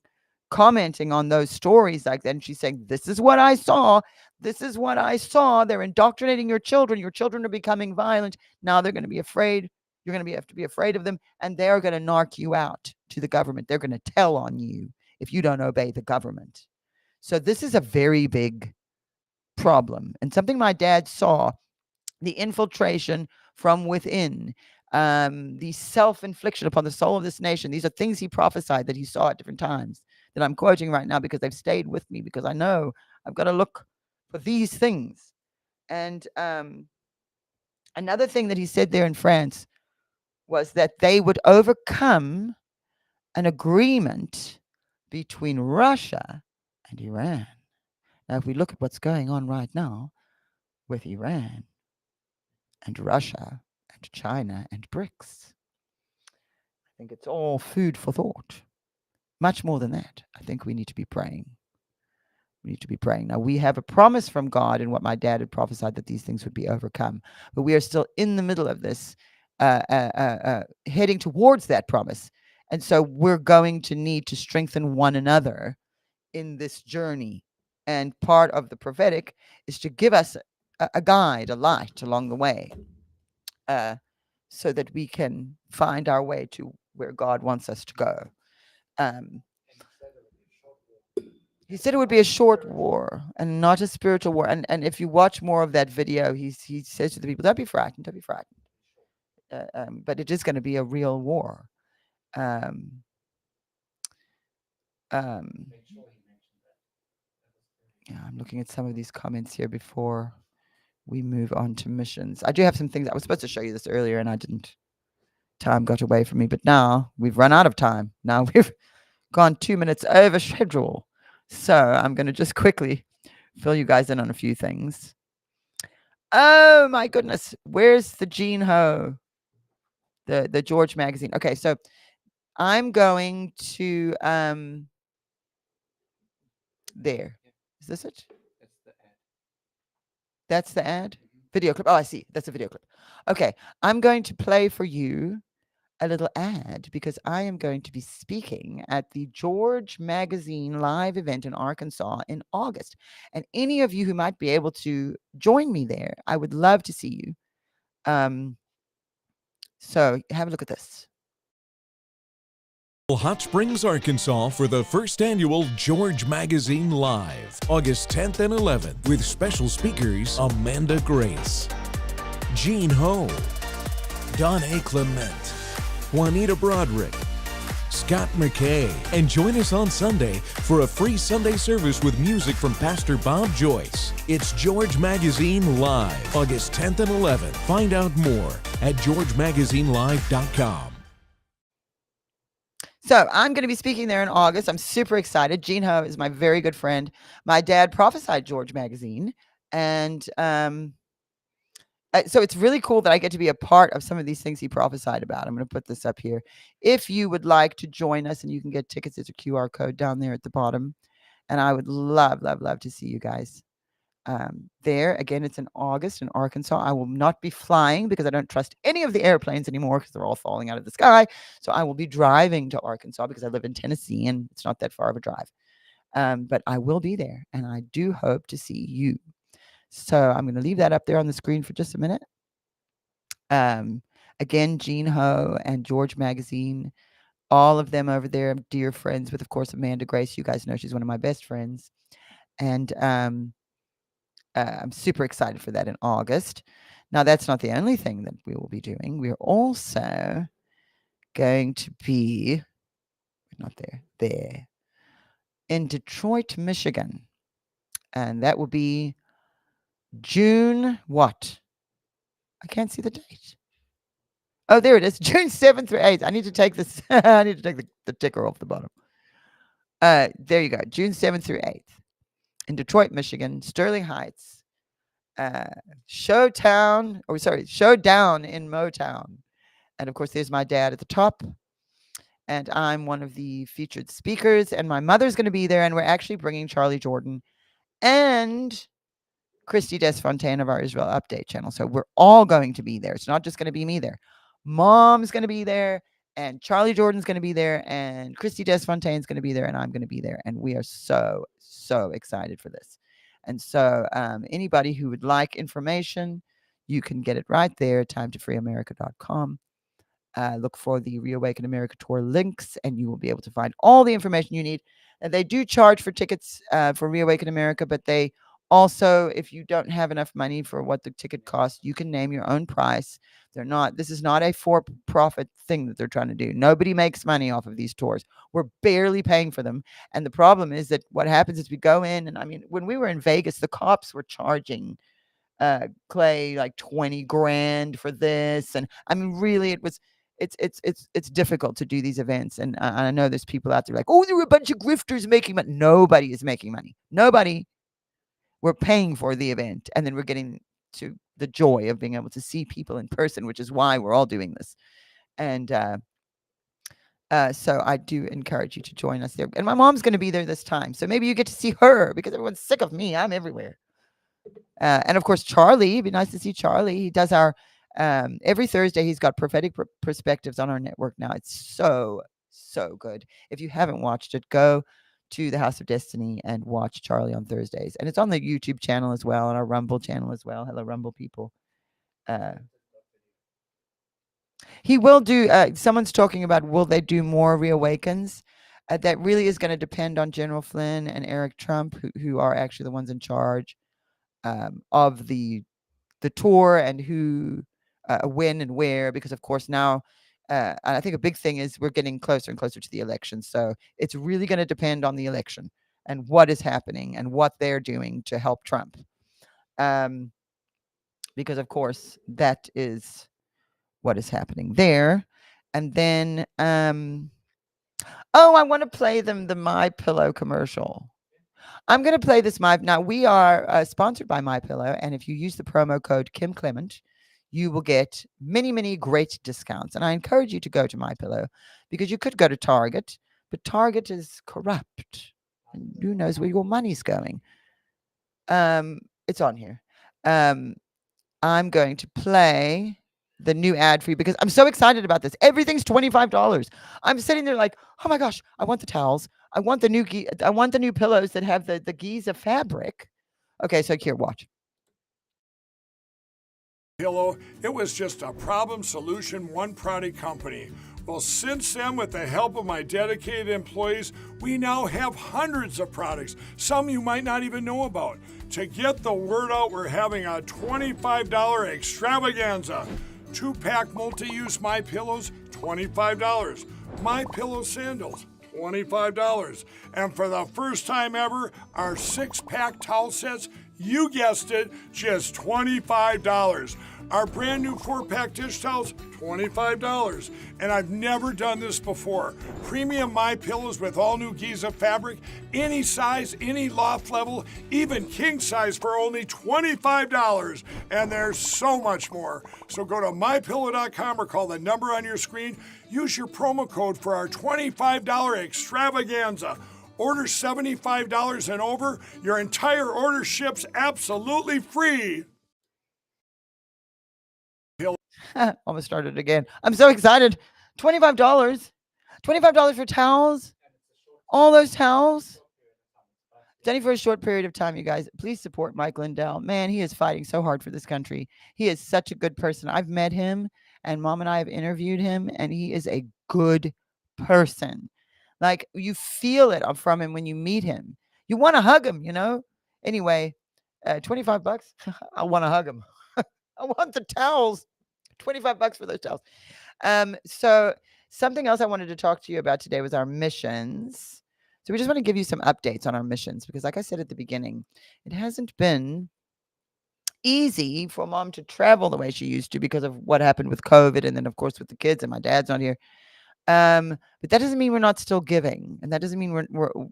Speaker 2: commenting on those stories like that. And she's saying, this is what I saw. This is what I saw. They're indoctrinating your children. Your children are becoming violent. Now they're going to be afraid. You're going to have to be afraid of them. And they're going to narc you out to the government. They're going to tell on you if you don't obey the government. So this is a very big problem. And something my dad saw, the infiltration from within, the self-infliction upon the soul of this nation. These are things he prophesied that he saw at different times that I'm quoting right now because they've stayed with me, because I know I've got to look for these things. And another thing that he said there in France was that they would overcome an agreement between Russia and Iran. Now, if we look at what's going on right now with Iran and Russia and China and BRICS, I think it's all food for thought. Much more than that, I think we need to be praying. We need to be praying. Now, we have a promise from God in what my dad had prophesied that these things would be overcome. But we are still in the middle of this, heading towards that promise. And so we're going to need to strengthen one another in this journey. And part of the prophetic is to give us a guide, a light along the way, so that we can find our way to where God wants us to go. He said it would be a short war and not a spiritual war. And if you watch more of that video, he says to the people, don't be frightened, don't be frightened. But it is going to be a real war. Yeah, I'm looking at some of these comments here before we move on to missions. I do have some things. I was supposed to show you this earlier and I didn't. Time got away from me, but now we've run out of time. Now we've gone 2 minutes over schedule. So I'm going to just quickly fill you guys in on a few things. Oh my goodness. Where's the Gene Ho? The George magazine. Okay, so I'm going to there. Is this it? That's the ad? Video clip. Oh, I see. That's a video clip. Okay, I'm going to play for you a little ad because I am going to be speaking at the George Magazine live event in Arkansas in August. And any of you who might be able to join me there, I would love to see you. So have a look at this.
Speaker 8: Hot Springs, Arkansas for the first annual George Magazine Live, August 10th and 11th, with special speakers Amanda Grace, Gene Ho, Don A. Clement, Juanita Broderick, Scott McKay, and join us on Sunday for a free Sunday service with music from Pastor Bob Joyce. It's George Magazine Live, August 10th and 11th. Find out more at georgemagazinelive.com.
Speaker 2: So I'm going to be speaking there in August. I'm super excited. Gene Ho is my very good friend. My dad prophesied George Magazine. And so it's really cool that I get to be a part of some of these things he prophesied about. I'm going to put this up here. If you would like to join us, and you can get tickets, there's a QR code down there at the bottom. And I would love, love, love to see you guys there. Again, it's in August in Arkansas. I will not be flying because I don't trust any of the airplanes anymore because they're all falling out of the sky. So I will be driving to Arkansas because I live in Tennessee and it's not that far of a drive. But I will be there and I do hope to see you. So I'm going to leave that up there on the screen for just a minute. Again, Gene Ho and George Magazine, all of them over there, I'm dear friends with, of course, Amanda Grace. You guys know she's one of my best friends. And I'm super excited for that in August. Now, that's not the only thing that we will be doing. We're also going to be, not there, in Detroit, Michigan. And that will be June what? I can't see the date. Oh, there it is. June 7th through 8th. I need to take this. I need to take the ticker off the bottom. There you go. June 7th through 8th in Detroit, Michigan, Sterling Heights, Showdown in Motown. And of course, there's my dad at the top. And I'm one of the featured speakers. And my mother's going to be there. And we're actually bringing Charlie Jordan and Christy Desfontaine of our Israel Update channel. So we're all going to be there. It's not just going to be me there. Mom's going to be there. And Charlie Jordan's going to be there. And Christy Desfontaine's going to be there. And I'm going to be there. And we are so, so excited for this. And so anybody who would like information, you can get it right there, timetofreeamerica.com. Look for the Reawaken America Tour links, and you will be able to find all the information you need. And they do charge for tickets for Reawaken America, but they also, if you don't have enough money for what the ticket costs, you can name your own price. This is not a for-profit thing that they're trying to do. Nobody makes money off of these tours. We're barely paying for them. And the problem is that what happens is we go in, and I mean, when we were in Vegas, the cops were charging Clay like 20 grand for this. And I mean, really, it's difficult to do these events. And I know there's people out there like, oh, there were a bunch of grifters making money. Nobody is making money. Nobody. We're paying for the event, and then we're getting to the joy of being able to see people in person, which is why we're all doing this. And so I do encourage you to join us there. And my mom's going to be there this time, so maybe you get to see her because everyone's sick of me. I'm everywhere. And of course, Charlie. It'd be nice to see Charlie. He does our every Thursday. He's got prophetic perspectives on our network now. It's so good. If you haven't watched it, go to the House of Destiny and watch Charlie on Thursdays. And it's on the YouTube channel as well, and our Rumble channel as well. Hello, Rumble people. He will do, someone's talking about, will they do more Reawakens? That really is going to depend on General Flynn and Eric Trump, who are actually the ones in charge of the tour, and who, when and where, because of course now, I think a big thing is we're getting closer and closer to the election. So it's really going to depend on the election and what is happening and what they're doing to help Trump. Because of course that is what is happening there. And then, I want to play them the MyPillow commercial. I'm going to play this. Now we are sponsored by MyPillow. And if you use the promo code Kim Clement, you will get many, many great discounts. And I encourage you to go to MyPillow, because you could go to Target, but Target is corrupt. And who knows where your money's going? It's on here. I'm going to play the new ad for you because I'm so excited about this. Everything's $25. I'm sitting there like, oh my gosh, I want the towels. I want the new pillows that have the Giza fabric. Okay, so here, watch.
Speaker 9: Pillow, it was just a problem solution, one product company. Well, since then, with the help of my dedicated employees, we now have hundreds of products, some you might not even know about. To get the word out, we're having a $25 extravaganza. 2-pack multi-use MyPillows, $25. MyPillow sandals, $25. And for the first time ever, our 6-pack towel sets, you guessed it, just $25. Our brand new 4-pack dish towels, $25. And I've never done this before. Premium MyPillows with all new Giza fabric, any size, any loft level, even king size for only $25. And there's so much more. So go to MyPillow.com or call the number on your screen. Use your promo code for our $25 extravaganza. Order $75 and over. Your entire order ships absolutely free.
Speaker 2: Almost started again. I'm so excited. $25. $25 for towels. All those towels. It's only for a short period of time, you guys. Please support Mike Lindell. Man, he is fighting so hard for this country. He is such a good person. I've met him, and Mom and I have interviewed him, and he is a good person. Like, you feel it from him when you meet him. You want to hug him, you know? Anyway, $25. I want to hug him. I want the towels. $25 for those towels. So something else I wanted to talk to you about today was our missions. So we just want to give you some updates on our missions because, like I said at the beginning, it hasn't been easy for Mom to travel the way she used to because of what happened with COVID, and then of course with the kids, and my dad's not here. But that doesn't mean we're not still giving, and that doesn't mean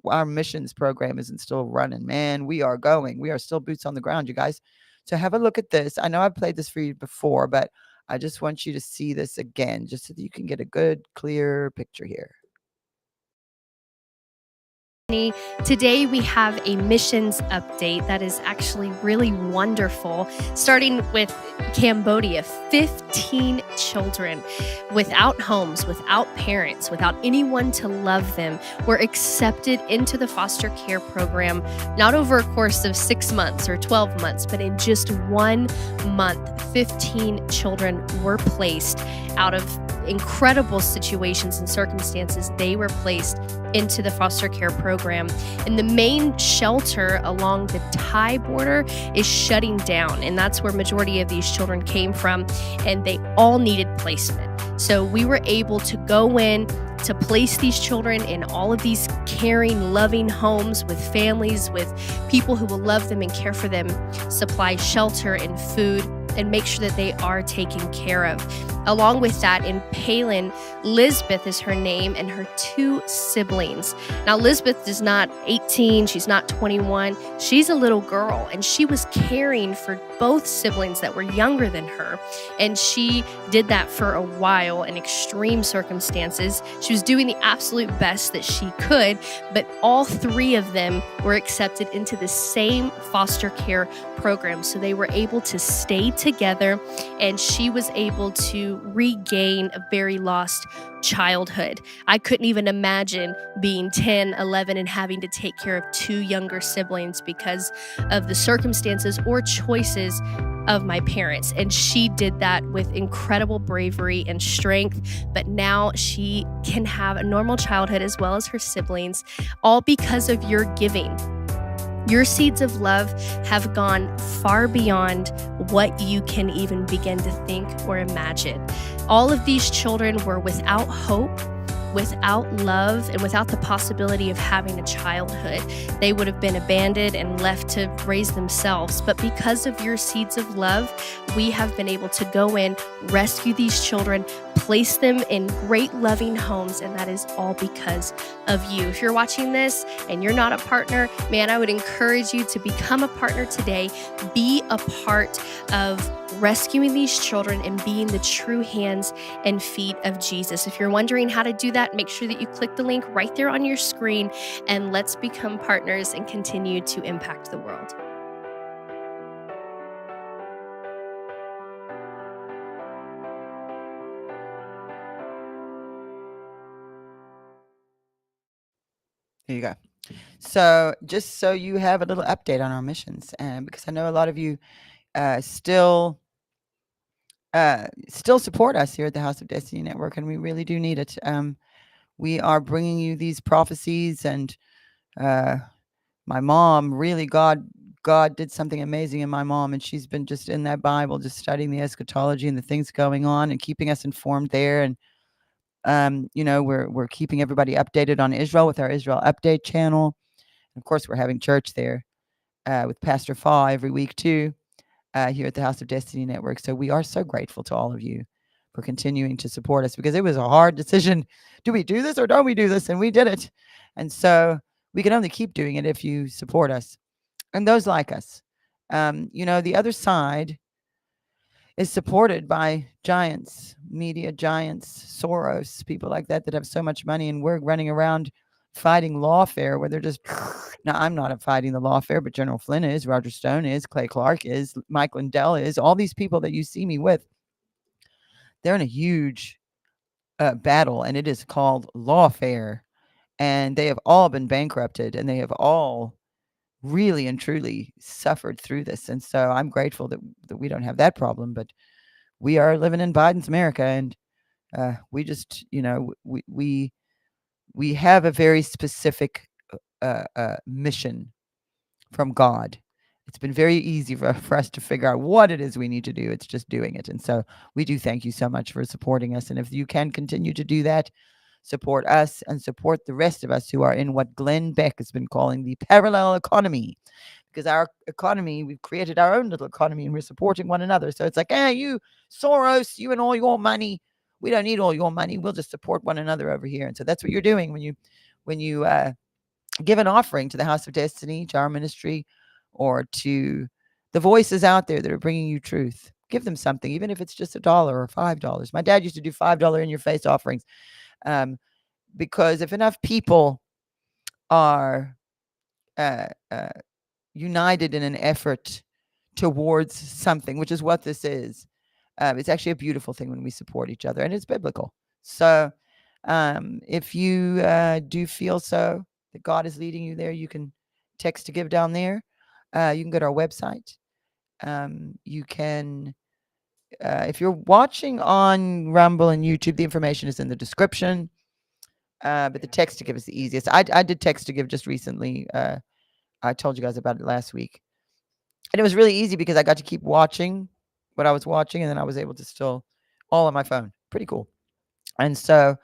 Speaker 2: our missions program isn't still running. Man, we are going. We are still boots on the ground, you guys. So have a look at this. I know I've played this for you before, but I just want you to see this again, just so that you can get a good, clear picture here.
Speaker 10: Today we have a missions update that is actually really wonderful, starting with Cambodia. 15 children without homes, without parents, without anyone to love them were accepted into the foster care program, not over a course of 6 months or 12 months, but in just 1 month. 15 children were placed out of incredible situations and circumstances. They were placed into the foster care program. And the main shelter along the Thai border is shutting down. And that's where majority of these children came from. And they all needed placement. So we were able to go in to place these children in all of these caring, loving homes with families, with people who will love them and care for them, supply shelter and food, and make sure that they are taken care of. Along with that, in Palin, Lisbeth is her name, and her 2 siblings. Now, Lisbeth is not 18, she's not 21, she's a little girl, and she was caring for both siblings that were younger than her. And she did that for a while in extreme circumstances. She was doing the absolute best that she could, but all 3 of them were accepted into the same foster care program. So they were able to stay together, and she was able to regain a very lost childhood. I couldn't even imagine being 10, 11, and having to take care of 2 younger siblings because of the circumstances or choices of my parents. And she did that with incredible bravery and strength. But now she can have a normal childhood as well as her siblings, all because of your giving. Your seeds of love have gone far beyond what you can even begin to think or imagine. All of these children were without hope, without love, and without the possibility of having a childhood. They would have been abandoned and left to raise themselves. But because of your seeds of love, we have been able to go in, rescue these children, place them in great loving homes, and that is all because of you. If you're watching this and you're not a partner, man, I would encourage you to become a partner today. Be a part of rescuing these children and being the true hands and feet of Jesus. If you're wondering how to do that, make sure that you click the link right there on your screen, and let's become partners and continue to impact the world.
Speaker 2: Here you go. So just so you have a little update on our missions, and because I know a lot of you still support us here at the House of Destiny Network, and we really do need it. We are bringing you these prophecies, and my mom, really, God did something amazing in my mom, and she's been just in that Bible, just studying the eschatology and the things going on and keeping us informed there. And we're keeping everybody updated on Israel with our Israel Update channel. And of course, we're having church there with Pastor Fa every week too, here at the House of Destiny Network. So we are so grateful to all of you for continuing to support us, because it was a hard decision. Do we do this or don't we do this? And we did it. And so we can only keep doing it if you support us. And those like us, the other side is supported by giants, media giants, Soros, people like that have so much money, and we're running around fighting lawfare where they're just, now I'm not fighting the lawfare, but General Flynn is, Roger Stone is, Clay Clark is, Mike Lindell is, all these people that you see me with, they're in a huge battle, and it is called lawfare, and they have all been bankrupted, and they have all really and truly suffered through this. And so I'm grateful that we don't have that problem, but we are living in Biden's America, and we just, we have a very specific mission from God. it's been very easy for us to figure out what it is we need to do. It's just doing it. And so we do thank you so much for supporting us. And if you can continue to do that, support us and support the rest of us who are in what Glenn Beck has been calling the parallel economy. Because our economy, we've created our own little economy and we're supporting one another. So it's like, hey, you Soros, you and all your money. We don't need all your money. We'll just support one another over here. And so that's what you're doing when you give an offering to the House of Destiny, to our ministry, or to the voices out there that are bringing you truth. Give them something, even if it's just $1 or $5. My dad used to do $5 in your face offerings, because if enough people are united in an effort towards something, which is what this is, it's actually a beautiful thing when we support each other, and it's biblical. So if you do feel so that God is leading you there, you can text to give down there. You can go to our website. You can, if you're watching on Rumble and YouTube, the information is in the description. But the text to give is the easiest. I did text to give just recently. I told you guys about it last week. And it was really easy because I got to keep watching what I was watching, and then I was able to still all on my phone. Pretty cool. And so,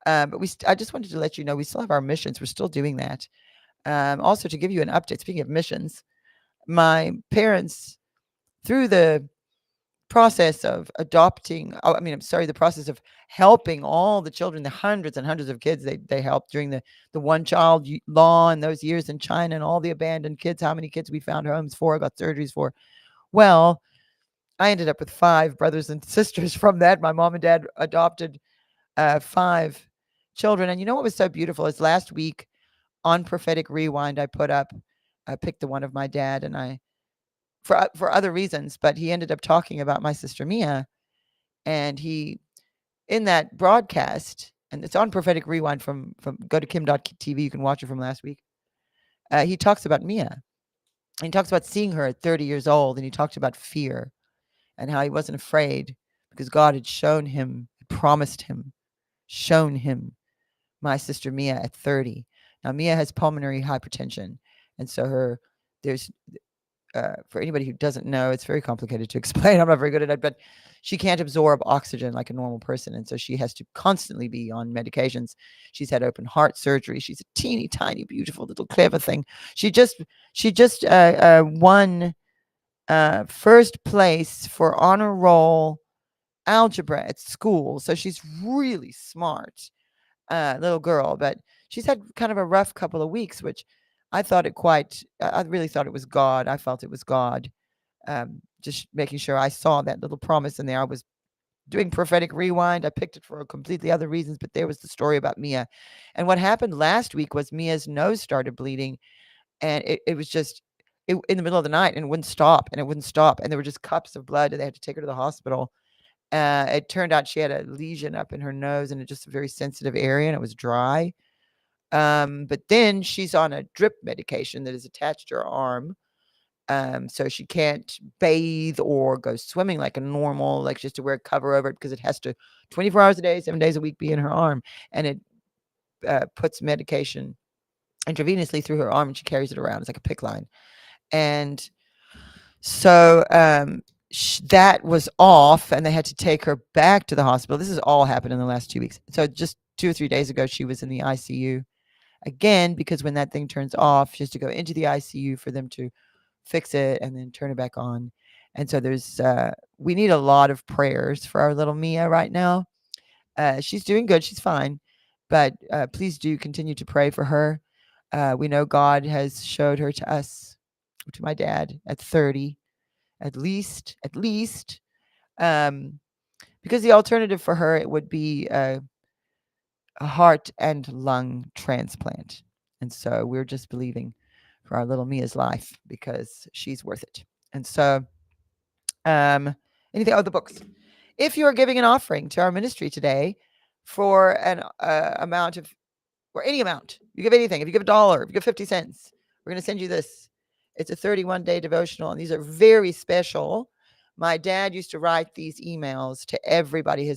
Speaker 2: but I just wanted to let you know we still have our missions. We're still doing that. Also, to give you an update, speaking of missions, my parents, through the process of the process of helping all the children, the hundreds and hundreds of kids they helped during the one child law and those years in China, and all the abandoned kids, how many kids we found homes for, got surgeries for. Well, I ended up with 5 brothers and sisters from that. My mom and dad adopted 5 children. And you know what was so beautiful is last week on Prophetic Rewind, I picked the one of my dad, and I, for other reasons, but he ended up talking about my sister Mia. And he, in that broadcast, and it's on Prophetic Rewind from go to kim.tv, you can watch it from last week. He talks about Mia. And he talks about seeing her at 30 years old, and he talked about fear and how he wasn't afraid because God had shown him, promised him, shown him my sister Mia at 30. Now, Mia has pulmonary hypertension. And so there's, for anybody who doesn't know, it's very complicated to explain. I'm not very good at it, but she can't absorb oxygen like a normal person. And so she has to constantly be on medications. She's had open heart surgery. She's a teeny tiny, beautiful little clever thing. She just won first place for honor roll algebra at school. So she's really smart little girl, but she's had kind of a rough couple of weeks, which I really thought it was God. I felt it was God. Just making sure I saw that little promise in there. I was doing Prophetic Rewind. I picked it for completely other reasons, but there was the story about Mia. And what happened last week was Mia's nose started bleeding, and it was just in the middle of the night, and it wouldn't stop, and it wouldn't stop. And there were just cups of blood, and they had to take her to the hospital. It turned out she had a lesion up in her nose, and it's just a very sensitive area, and it was dry. But then she's on a drip medication that is attached to her arm. So she can't bathe or go swimming like a normal, like she has to wear a cover over it because it has to 24 hours a day, 7 days a week be in her arm. And it puts medication intravenously through her arm, and she carries it around. It's like a PICC line. And so that was off, and they had to take her back to the hospital. This has all happened in the last 2 weeks. So just 2 or 3 days ago, she was in the ICU again, because when that thing turns off, she has to go into the ICU for them to fix it and then turn it back on. And so we need a lot of prayers for our little Mia right now. She's doing good. She's fine. But please do continue to pray for her. We know God has showed her to us, to my dad, at 30, at least, because the alternative for her, it would be a heart and lung transplant. And so we're just believing for our little Mia's life because she's worth it. And so anything, the books. If you are giving an offering to our ministry today for an amount of, or any amount, you give anything, if you give $1, if you give 50 cents, we're going to send you this. It's a 31-day devotional, and these are very special. My dad used to write these emails to everybody,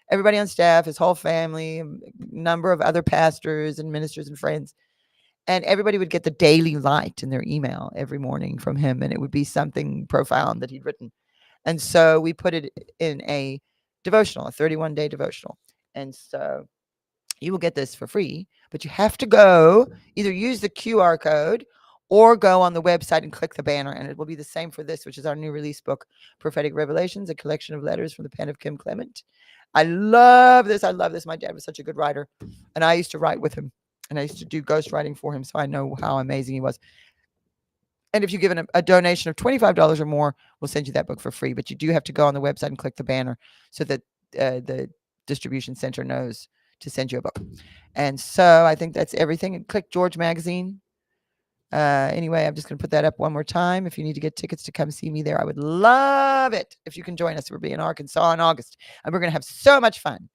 Speaker 2: everybody on staff, his whole family, a number of other pastors and ministers and friends. And everybody would get the daily light in their email every morning from him, and it would be something profound that he'd written. And so we put it in a devotional, a 31-day devotional. And so you will get this for free, but you have to go either use the QR code or go on the website and click the banner, and it will be the same for this, which is our new release book, Prophetic Revelations, a collection of letters from the pen of Kim Clement. I love this. I love this. My dad was such a good writer, and I used to write with him, and I used to do ghostwriting for him, so I know how amazing he was. And if you give a donation of $25 or more, we'll send you that book for free, but you do have to go on the website and click the banner so that the distribution center knows to send you a book. And so I think that's everything. And click George Magazine. Anyway, I'm just going to put that up one more time. If you need to get tickets to come see me there, I would love it if you can join us. We'll be in Arkansas in August, and we're going to have so much fun.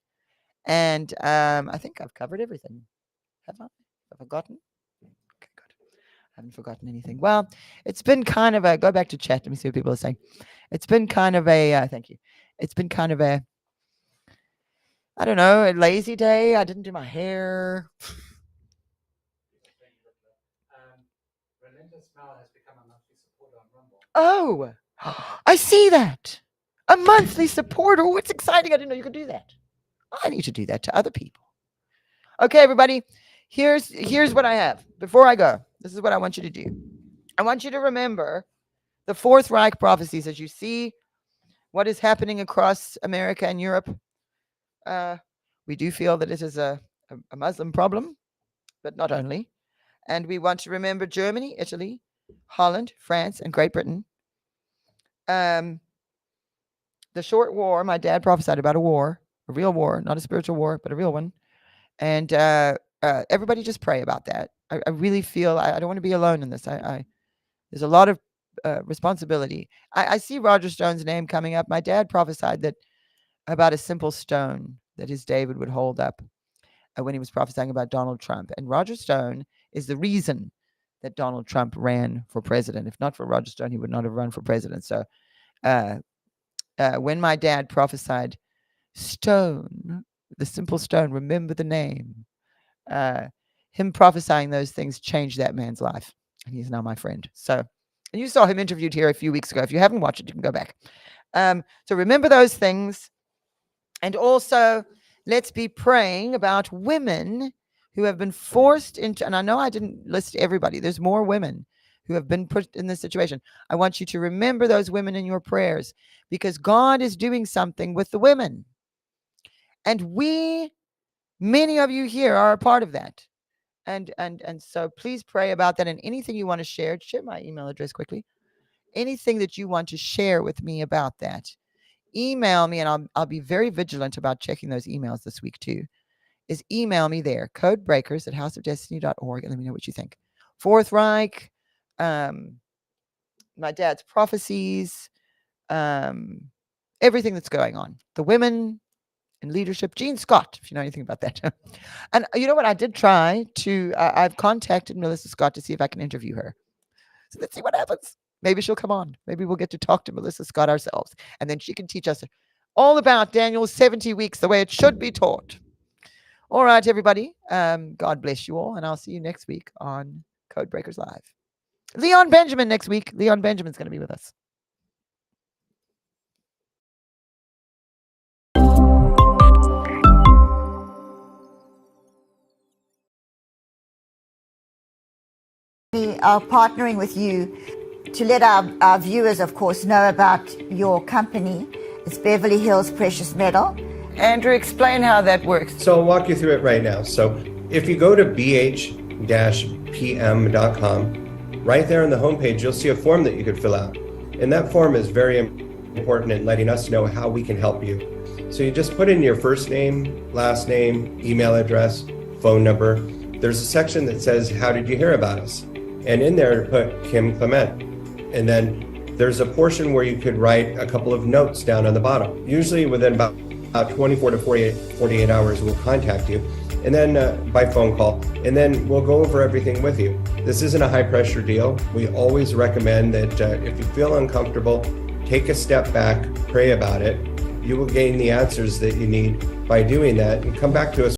Speaker 2: And I think I've covered everything. Have I forgotten? Okay, good. I haven't forgotten anything. Well, it's been kind of a, go back to chat. Let me see what people are saying. It's been kind of a, thank you. It's been kind of a, I don't know, a lazy day. I didn't do my hair. Oh, I see that. A monthly supporter. Oh, it's exciting. I didn't know you could do that. I need to do that to other people. Okay, everybody. Here's what I have. Before I go, this is what I want you to do. I want you to remember the Fourth Reich prophecies as you see what is happening across America and Europe. We do feel that it is a Muslim problem, but not only. And we want to remember Germany, Italy, Holland, France, and Great Britain. The short war, my dad prophesied about a real war, not a spiritual war, but a real one. And everybody just pray about that. I really feel I don't want to be alone in this. There's a lot of responsibility. I see Roger Stone's name coming up. My dad prophesied that about a simple stone that his David would hold up when he was prophesying about Donald Trump. And Roger Stone is the reason that Donald Trump ran for president. If not for Roger Stone, he would not have run for president. So when my dad prophesied stone, the simple stone, remember the name, him prophesying those things changed that man's life. And he's now my friend. So, and you saw him interviewed here a few weeks ago. If you haven't watched it, you can go back. So remember those things. And also, let's be praying about women who have been forced into, and I know I didn't list everybody. There's more women who have been put in this situation. I want you to remember those women in your prayers because God is doing something with the women. And many of you here are a part of that. And so please pray about that. And anything you want to share my email address quickly. Anything that you want to share with me about that, email me, and I'll be very vigilant about checking those emails this week too. Is email me there, codebreakers@houseofdestiny.org, and let me know what you think. Fourth Reich, my dad's prophecies, everything that's going on. The women in leadership. Gene Scott, if you know anything about that. And you know what? I did try to, I've contacted Melissa Scott to see if I can interview her. So let's see what happens. Maybe she'll come on. Maybe we'll get to talk to Melissa Scott ourselves. And then she can teach us all about Daniel's 70 weeks, the way it should be taught. All right, everybody. God bless you all. And I'll see you next week on Codebreakers Live. Leon Benjamin next week. Leon Benjamin's going to be with us.
Speaker 1: We are partnering with you to let our viewers, of course, know about your company. It's Beverly Hills Precious Metal.
Speaker 2: Andrew, explain how that works.
Speaker 11: So I'll walk you through it right now. So if you go to bh-pm.com, right there on the homepage, you'll see a form that you could fill out. And that form is very important in letting us know how we can help you. So you just put in your first name, last name, email address, phone number. There's a section that says, how did you hear about us? And in there, put Kim Clement. And then there's a portion where you could write a couple of notes down on the bottom. Usually within about 24 to 48 hours, we'll contact you. And then by phone call. And then we'll go over everything with you. This isn't a high pressure deal. We always recommend that if you feel uncomfortable, take a step back, pray about it. You will gain the answers that you need by doing that and come back to us.